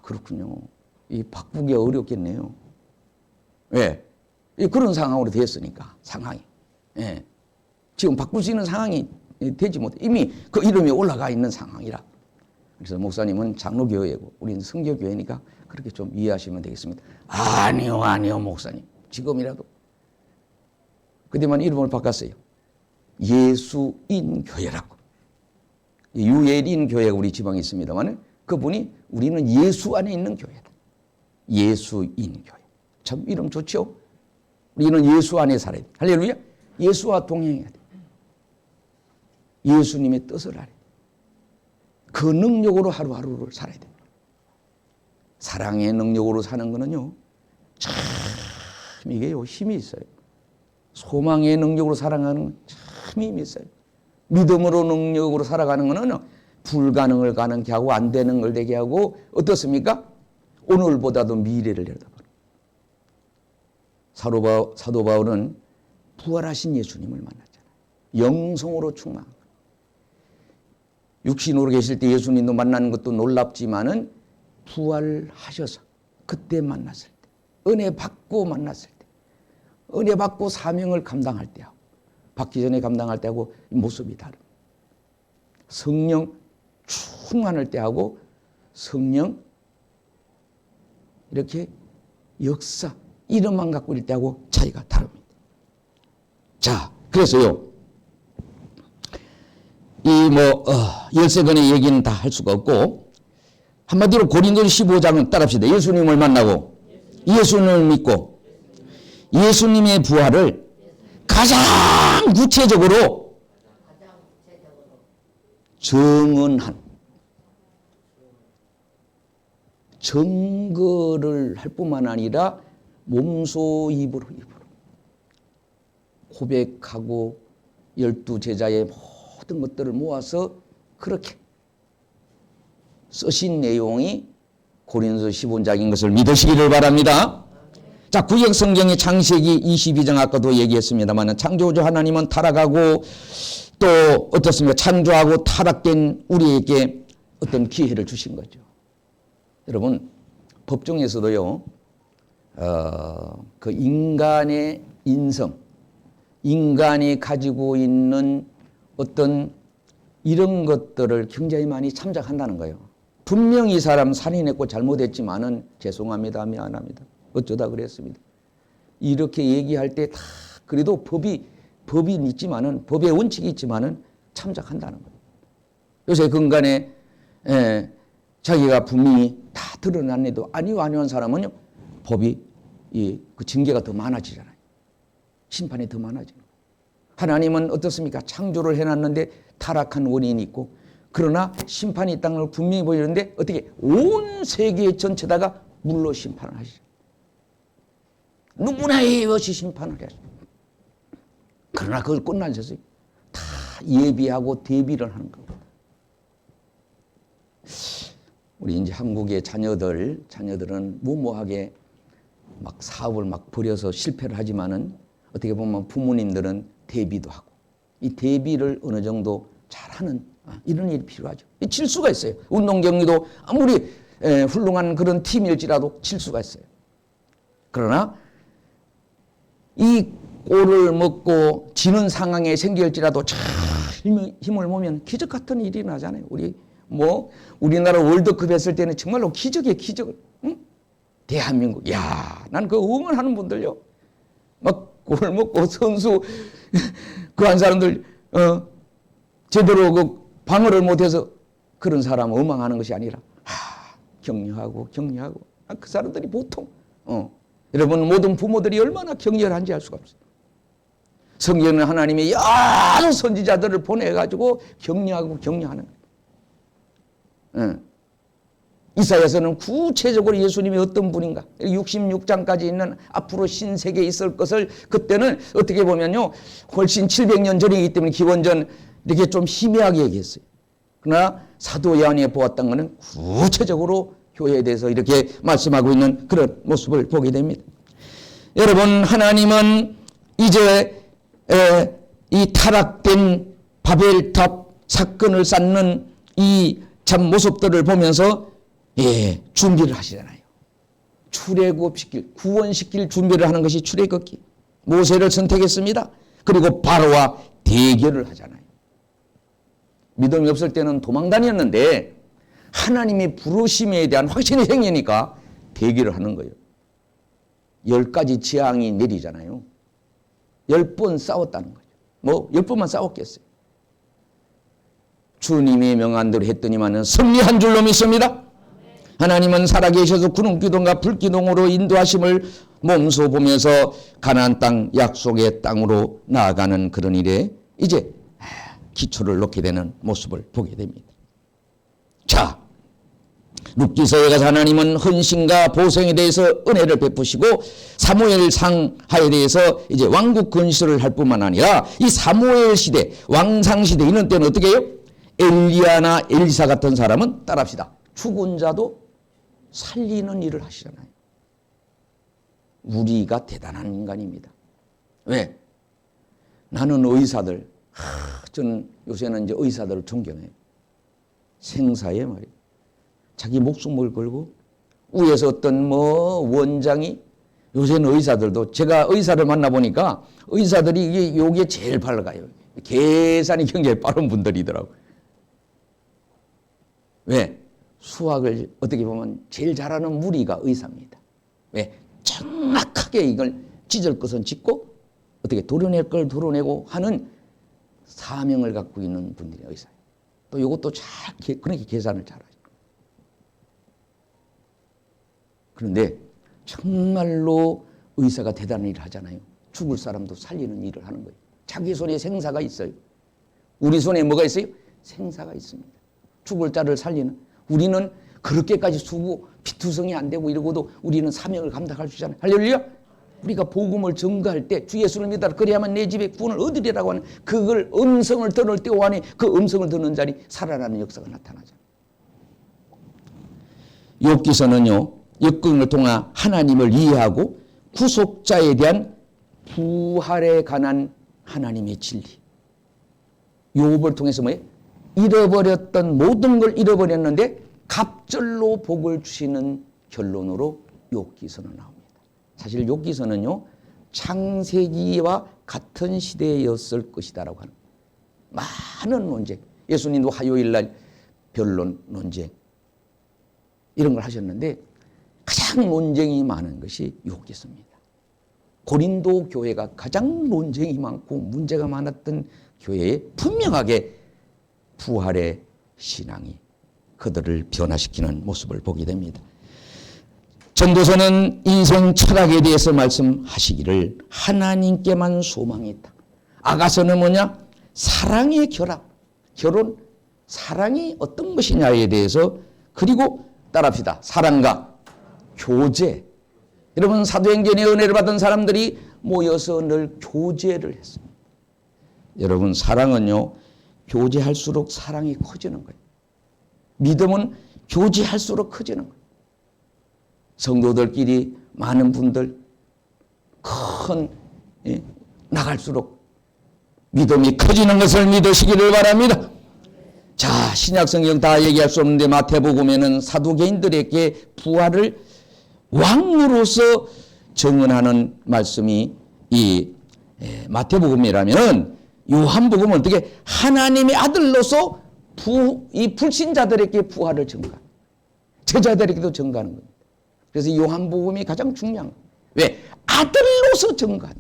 그렇군요. 이 바꾸기가 어렵겠네요. 왜? 그런 상황으로 되었으니까 상황이. 예. 지금 바꿀 수 있는 상황이 되지 못해. 이미 그 이름이 올라가 있는 상황이라. 그래서 목사님은 장로교회고 우리는 성교교회니까 그렇게 좀 이해하시면 되겠습니다. 아니요 목사님. 지금이라도. 그때만 이름을 바꿨어요. 예수인 교회라고. 유예인 교회가 우리 지방에 있습니다만 그분이 우리는 예수 안에 있는 교회다. 예수인 교회. 참 이름 좋죠? 우리는 예수 안에 살아야 돼. 할렐루야. 예수와 동행해야 돼. 예수님의 뜻을 알아야 돼. 그 능력으로 하루하루를 살아야 돼. 사랑의 능력으로 사는 거는요, 참 이게요 힘이 있어요. 소망의 능력으로 살아가는 건 참 힘이 있어요. 믿음으로 능력으로 살아가는 거는 불가능을 가능케 하고 안 되는 걸 되게 하고 어떻습니까? 오늘보다도 미래를 내다보는. 사도 바울은 부활하신 예수님을 만났잖아요. 영성으로 충만한 거예요. 육신으로 계실 때 예수님도 만나는 것도 놀랍지만은 부활하셔서 그때 만났을 때, 은혜 받고 만났을 때, 은혜 받고 사명을 감당할 때하고 받기 전에 감당할 때하고 모습이 다릅니다. 성령 충만할 때하고 성령 이렇게 역사 이름만 갖고 있을 때하고 차이가 다릅니다. 자, 그래서요, 이 13권의 얘기는 다 할 수가 없고, 한마디로 고린도서 15장은 따라합시다. 예수님을 만나고, 예수님을 믿고, 예수님의 부활을 가장 구체적으로 증언한, 증거를 할 뿐만 아니라 몸소 입으로 고백하고 12제자의 모든 것들을 모아서 그렇게 쓰신 내용이 고린도서 15장인 것을 믿으시기를 바랍니다. 자, 구약 성경의 창세기 22장 아까도 얘기했습니다만 창조주 하나님은 타락하고 또 어떻습니까? 창조하고 타락된 우리에게 어떤 기회를 주신 거죠. 여러분, 법정에서도요, 그 인간의 인성, 인간이 가지고 있는 어떤 이런 것들을 굉장히 많이 참작한다는 거예요. 분명히 이 사람 살인했고 잘못했지만은 죄송합니다, 미안합니다, 어쩌다 그랬습니다. 이렇게 얘기할 때 다 그래도 법이 있지만은 법의 원칙이 있지만은 참작한다는 거예요. 요새 근간에 자기가 분명히 다 드러났는데도 아니한 사람은요, 법이 그 징계가 더 많아지잖아요. 심판이 더 많아지는 거예요. 하나님은 어떻습니까? 창조를 해놨는데 타락한 원인이 있고, 그러나 심판이 있다는 걸 분명히 보이는데 어떻게 온 세계 전체다가 물로 심판을 하시죠. 누구나 예외 없이 심판을 하시죠. 그러나 그걸 끝나셔서 다 예비하고 대비를 하는 겁니다. 우리 이제 한국의 자녀들은 무모하게 막 사업을 막 벌여서 실패를 하지만은 어떻게 보면 부모님들은 대비도 하고, 이 대비를 어느 정도 잘하는 이런 일이 필요하죠. 질 수가 있어요. 운동 경기도 아무리 훌륭한 그런 팀일지라도 질 수가 있어요. 그러나 이 골을 먹고 지는 상황에 생길지라도 잘 힘을 모으면 기적 같은 일이 나잖아요. 우리나라 월드컵 했을 때는 정말로 기적의 기적을, 응? 대한민국, 난 그 응원하는 분들요, 막 골 먹고 선수 그 한 사람들 제대로 그 방어를 못해서 그런 사람 원망하는 것이 아니라 격려하고 그 사람들이 보통 여러분 모든 부모들이 얼마나 격렬한지 알 수가 없어요. 성경은 하나님이 여러 선지자들을 보내가지고 격려하는 거예요. 이사야서는 구체적으로 예수님이 어떤 분인가 66장까지 있는 앞으로 신세계에 있을 것을 그때는 어떻게 보면요 훨씬 700년 전이기 때문에 기원전 이렇게 좀 희미하게 얘기했어요. 그러나 사도 요한이 보았던 것은 구체적으로 교회에 대해서 이렇게 말씀하고 있는 그런 모습을 보게 됩니다. 여러분, 하나님은 이제 이 타락된 바벨탑 사건을 쌓는 이 참 모습들을 보면서 준비를 하시잖아요. 출애굽시킬, 구원시킬 준비를 하는 것이 출애굽기. 모세를 선택했습니다. 그리고 바로와 대결을 하잖아요. 믿음이 없을 때는 도망 다녔는데 하나님의 부르심에 대한 확신이 생기니까 대결을 하는 거예요. 10가지 재앙이 내리잖아요. 10번 싸웠다는 거죠. 10번만 싸웠겠어요. 주님의 명한대로 했더니만은 승리한 줄로 믿습니다. 하나님은 살아계셔서 구름기둥과 불기둥으로 인도하심을 몸소 보면서 가나안 땅 약속의 땅으로 나아가는 그런 일에 이제 기초를 놓게 되는 모습을 보게 됩니다. 자, 룻기서에 가서 하나님은 헌신과 보성에 대해서 은혜를 베푸시고 사무엘상 하에 대해서 이제 왕국 건설을 할 뿐만 아니라 이 사무엘 시대, 왕상 시대 이런 때는 어떻게 해요? 엘리야나 엘리사 같은 사람은 따라합시다. 죽은 자도 살리는 일을 하시잖아요. 우리가 대단한 인간입니다. 왜? 나는 의사들, 저는 요새는 이제 의사들을 존경해요. 생사에 말이에요. 자기 목숨을 걸고 위에서 어떤 원장이, 요새는 의사들도, 제가 의사를 만나보니까 의사들이 요게 제일 밝아요. 계산이 굉장히 빠른 분들이더라고요. 왜? 수학을 어떻게 보면 제일 잘하는 무리가 의사입니다. 왜? 정확하게 이걸 찢을 것은 찢고 어떻게 도려낼 걸 도려내고 하는 사명을 갖고 있는 분들이 의사예요. 또 이것도 잘 그렇게 계산을 잘하죠. 그런데 정말로 의사가 대단한 일을 하잖아요. 죽을 사람도 살리는 일을 하는 거예요. 자기 손에 생사가 있어요. 우리 손에 뭐가 있어요? 생사가 있습니다. 죽을 자를 살리는. 우리는 그렇게까지 수고 피투성이 안 되고 이러고도 우리는 사명을 감당할 수 있잖아요. 할렐루야. 우리가 복음을 전가할 때 주 예수를 믿어라 그리하면 내 집에 구원을 얻으리라고 하는 그걸 음성을 들을 때 오하니 그 음성을 듣는 자니 살아나는 역사가 나타나잖아요. 욥기서는요, 역경을 통한 하나님을 이해하고 구속자에 대한 부활에 관한 하나님의 진리. 욥을 통해서 뭐예요? 잃어버렸던 모든 걸 잃어버렸는데 갑절로 복을 주시는 결론으로 욥기서는 나옵니다. 사실 욥기서는요, 창세기와 같은 시대였을 것이다라고 하는 많은 논쟁, 예수님도 화요일날 변론 논쟁 이런 걸 하셨는데 가장 논쟁이 많은 것이 욥기서입니다. 고린도 교회가 가장 논쟁이 많고 문제가 많았던 교회에 분명하게 부활의 신앙이 그들을 변화시키는 모습을 보게 됩니다. 전도서는 인생 철학에 대해서 말씀하시기를 하나님께만 소망이 있다. 아가서는 뭐냐? 사랑의 결합, 결혼, 사랑이 어떤 것이냐에 대해서, 그리고 따라합시다. 사랑과 교제. 여러분, 사도행전의 은혜를 받은 사람들이 모여서 늘 교제를 했습니다. 여러분, 사랑은요, 교제할수록 사랑이 커지는 거예요. 믿음은 교제할수록 커지는 거예요. 성도들끼리 많은 분들 나갈수록 믿음이 커지는 것을 믿으시기를 바랍니다. 자, 신약 성경 다 얘기할 수 없는데 마태복음에는 사도개인들에게 부활을 왕으로서 증언하는 말씀이 이 마태복음이라면, 요한복음은 어떻게 하나님의 아들로서 이 불신자들에게 부활을 증가, 제자들에게도 증가하는 겁니다. 그래서 요한복음이 가장 중요한 거예요. 왜? 아들로서 증가한,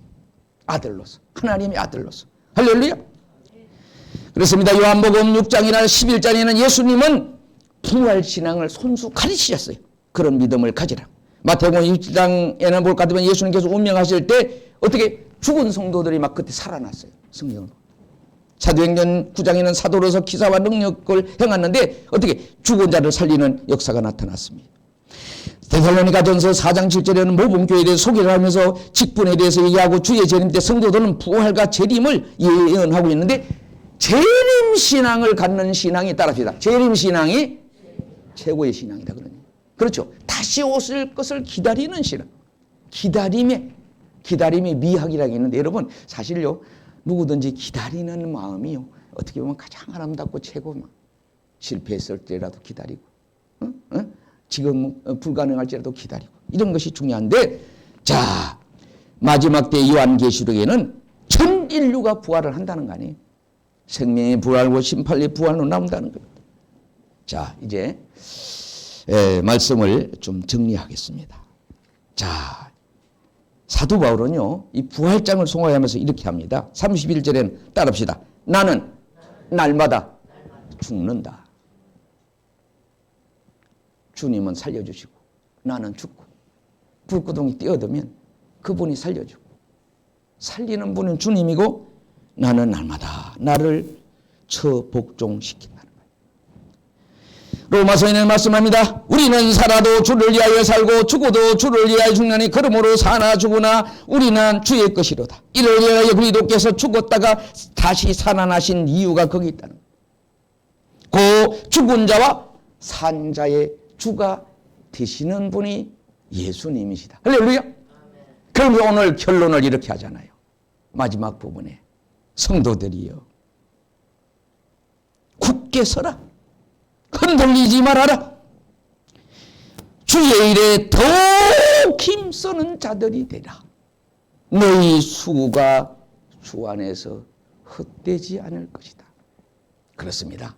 아들로서, 하나님의 아들로서. 할렐루야. 그렇습니다. 요한복음 6장이나 11장에는 예수님은 부활신앙을 손수 가르치셨어요. 그런 믿음을 가지라. 마태복음 6장에는 볼까 하면 예수님께서 운명하실 때 어떻게 죽은 성도들이 막 그때 살아났어요. 성경으로. 사도행전 9장에는 사도로서 기사와 능력을 행했는데 어떻게 죽은 자를 살리는 역사가 나타났습니다. 데살로니가전서 4장 7절에는 모범교회에 대해서 소개를 하면서 직분에 대해서 얘기하고 주의 재림 때 성도들은 부활과 재림을 예언하고 있는데, 재림신앙을 갖는 신앙이 따라합시다. 재림신앙이 최고의 신앙이다. 그렇죠. 다시 오실 것을 기다리는 신앙. 기다림의 미학이라고 있는데, 여러분 사실요, 누구든지 기다리는 마음이요, 어떻게 보면 가장 아름답고 최고, 실패했을 때라도 기다리고, 지금 불가능할지라도 기다리고, 이런 것이 중요한데, 자, 마지막 때 요한계시록에는 전 인류가 부활을 한다는 거 아니에요. 생명의 부활과 심판의 부활로 나온다는 겁니다. 자, 이제 말씀을 좀 정리하겠습니다. 자, 사도 바울은요, 이 부활장을 송화하면서 이렇게 합니다. 31절에는 따라합시다. 나는 날마다 죽는다. 주님은 살려주시고 나는 죽고, 불구덩이 뛰어들면 그분이 살려주고, 살리는 분은 주님이고 나는 날마다 나를 처복종시킨다는 거예요. 로마서에는 말씀합니다. 우리는 살아도 주를 위하여 살고 죽어도 주를 위하여 죽나니 그러므로 사나 죽으나 우리는 주의 것이로다. 이를 위하여 그리스도께서 죽었다가 다시 살아나신 이유가 거기 있다는 거예요. 그 죽은 자와 산 자의 주가 되시는 분이 예수님이시다. 할렐루야. 그럼 오늘 결론을 이렇게 하잖아요. 마지막 부분에 성도들이여 굳게 서라. 흔들리지 말아라. 주의 일에 더욱 힘쓰는 자들이 되라. 너희 수고가 주 안에서 헛되지 않을 것이다. 그렇습니다.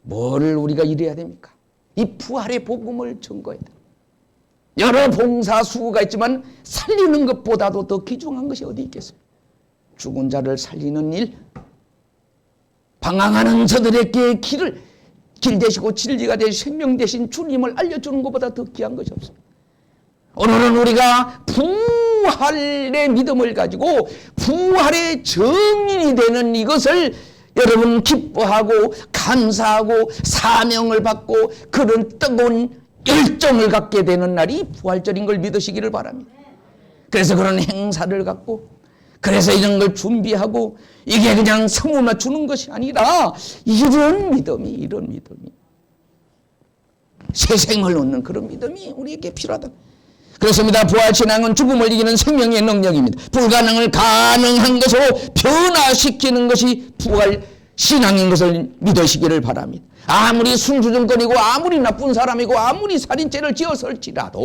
뭘 우리가 이래야 됩니까? 이 부활의 복음을 전거해야 돼. 여러 봉사 수고가 있지만 살리는 것보다도 더 귀중한 것이 어디 있겠습니까? 죽은 자를 살리는 일, 방황하는 저들에게 길 되시고 진리가 되시고 생명 되신 주님을 알려주는 것보다 더 귀한 것이 없습니다. 오늘은 우리가 부활의 믿음을 가지고 부활의 증인이 되는 이것을 여러분 기뻐하고 감사하고 사명을 받고 그런 뜨거운 열정을 갖게 되는 날이 부활절인 걸 믿으시기를 바랍니다. 그래서 그런 행사를 갖고 그래서 이런 걸 준비하고 이게 그냥 성우만 주는 것이 아니라 이런 믿음이 새 생을 얻는 그런 믿음이 우리에게 필요하다. 그렇습니다. 부활신앙은 죽음을 이기는 생명의 능력입니다. 불가능을 가능한 것으로 변화시키는 것이 부활신앙인 것을 믿으시기를 바랍니다. 아무리 순주정권이고 아무리 나쁜 사람이고 아무리 살인죄를 지었을지라도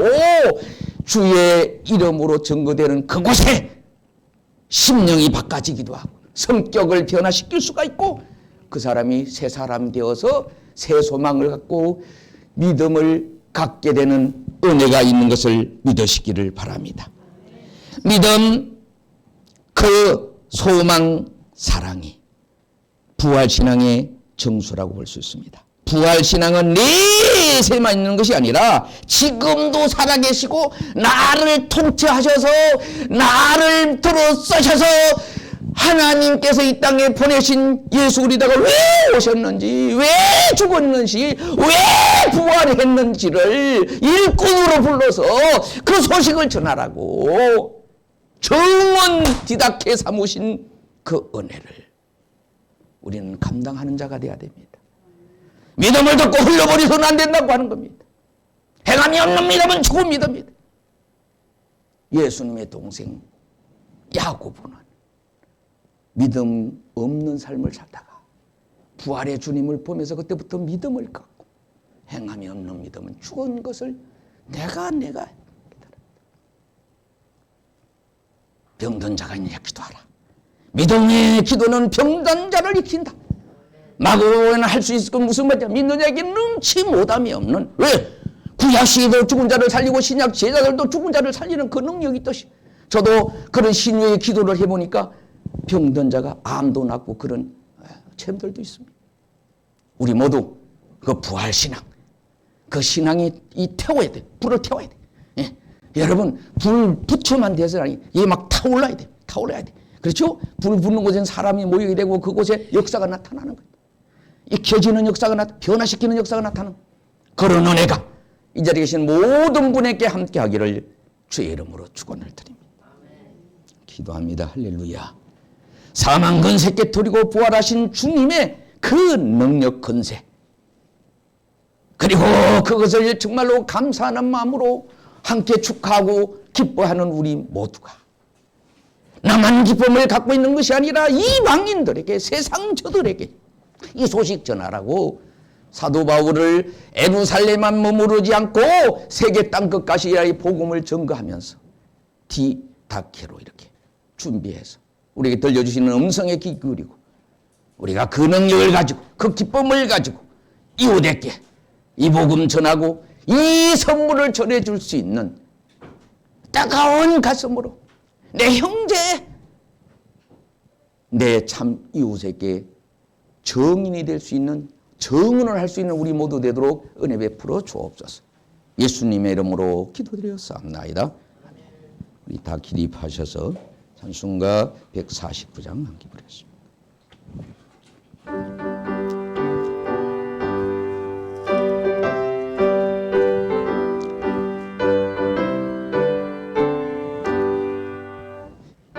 주의 이름으로 증거되는 그곳에 심령이 바꿔지기도 하고 성격을 변화시킬 수가 있고 그 사람이 새 사람 되어서 새 소망을 갖고 믿음을 갖게 되는 은혜가 있는 것을 믿으시기를 바랍니다. 믿음, 그 소망, 사랑이 부활신앙의 정수라고 볼 수 있습니다. 부활신앙은 내세만 있는 것이 아니라 지금도 살아계시고 나를 통치하셔서 나를 들어 쓰셔서 하나님께서 이 땅에 보내신 예수 그리스도가 왜 오셨는지 왜 죽었는지 왜 부활했는지를 일꾼으로 불러서 그 소식을 전하라고 정원 뒤닫게 삼으신 그 은혜를 우리는 감당하는 자가 되어야 됩니다. 믿음을 듣고 흘려버리서는 안 된다고 하는 겁니다. 행함이 없는 믿음은 죽은 믿음입니다. 예수님의 동생 야고보는 믿음 없는 삶을 살다가 부활의 주님을 보면서 그때부터 믿음을 갖고 행함이 없는 믿음은 죽은 것을 내가 병든 자가 있느냐 기도하라. 믿음의 기도는 병든 자를 일으킨다. 마구는 할 수 있을 건 무슨 말이야? 믿는 자에게 능치 못함이 없는 왜? 구약 시대도 죽은 자를 살리고 신약 제자들도 죽은 자를 살리는 그 능력이 있듯이 저도 그런 신유의 기도를 해보니까 병든 자가 암도 낫고 그런 체험들도 있습니다. 우리 모두 그 부활신앙 그 신앙이 태워야 돼. 불을 태워야 돼. 예. 여러분 불 붙여만 돼서 아니 이게 막 타올라야 돼. 그렇죠? 불 붙는 곳에는 사람이 모이게 되고 그곳에 역사가 나타나는 거예요. 익혀지는 역사가 변화시키는 역사가 나타나는 그런 은혜가 이 자리에 계신 모든 분에게 함께 하기를 주의 이름으로 축원을 드립니다. 기도합니다. 할렐루야. 사망 근세 깨뜨리고 부활하신 주님의 그 능력 근세 그리고 그것을 정말로 감사하는 마음으로 함께 축하하고 기뻐하는 우리 모두가 나만 기쁨을 갖고 있는 것이 아니라 이방인들에게 세상 저들에게 이 소식 전하라고 사도 바울을 예루살렘만 머무르지 않고 세계 땅끝까지 이 복음을 전거하면서 디다케로 이렇게 준비해서 우리에게 들려주시는 음성에 귀 기울이고 우리가 그 능력을 가지고 그 기쁨을 가지고 이웃에게 이 복음 전하고 이 선물을 전해줄 수 있는 따가운 가슴으로 내 형제 내 참 이웃에게 정인이 될 수 있는 정은을 할 수 있는 우리 모두 되도록 은혜 베풀어 주옵소서. 예수님의 이름으로 기도드렸사옵나이다. 우리 다 기립하셔서 찬송가 149장 함께 부르겠습니다.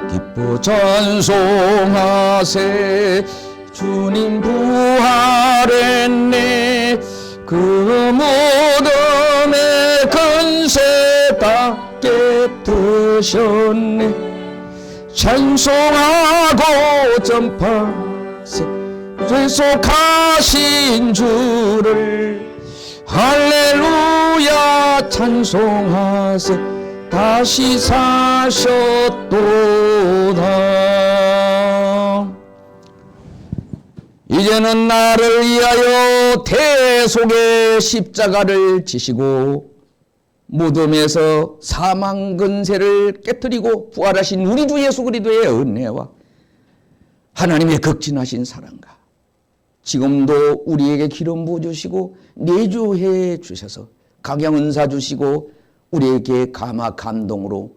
기뻐 찬송하세 주님 부활했네. 그 무덤의 근세 다 깨뜨셨네. 찬송하고 전파세 죄속하신 주를 할렐루야 찬송하세. 다시 사셨도다. 이제는 나를 위하여 대속의 십자가를 지시고 무덤에서 사망 근세를 깨뜨리고 부활하신 우리 주 예수 그리스도의 은혜와 하나님의 극진하신 사랑과 지금도 우리에게 기름 부어주시고 내주해 주셔서 각양은사 주시고 우리에게 감화 감동으로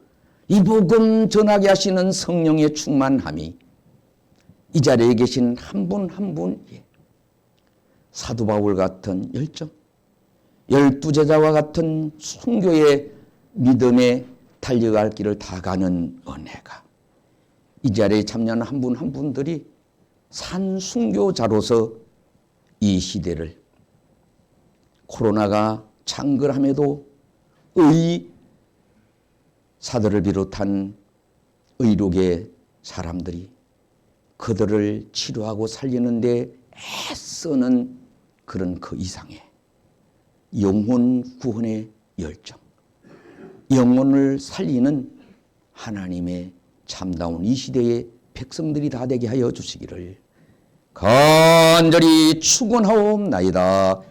이 복음 전하게 하시는 성령의 충만함이 이 자리에 계신 한 분 한 분에 사도 바울 같은 열정, 12제자와 같은 순교의 믿음에 달려갈 길을 다 가는 은혜가 이 자리에 참여하는 한 분 한 분들이 산 순교자로서 이 시대를 코로나가 창궐함에도 의사들을 비롯한 의료계 사람들이 그들을 치료하고 살리는 데 애쓰는 그런 그 이상의 영혼 구원의 열정, 영혼을 살리는 하나님의 참다운 이 시대의 백성들이 다 되게 하여 주시기를 간절히 축원하옵나이다.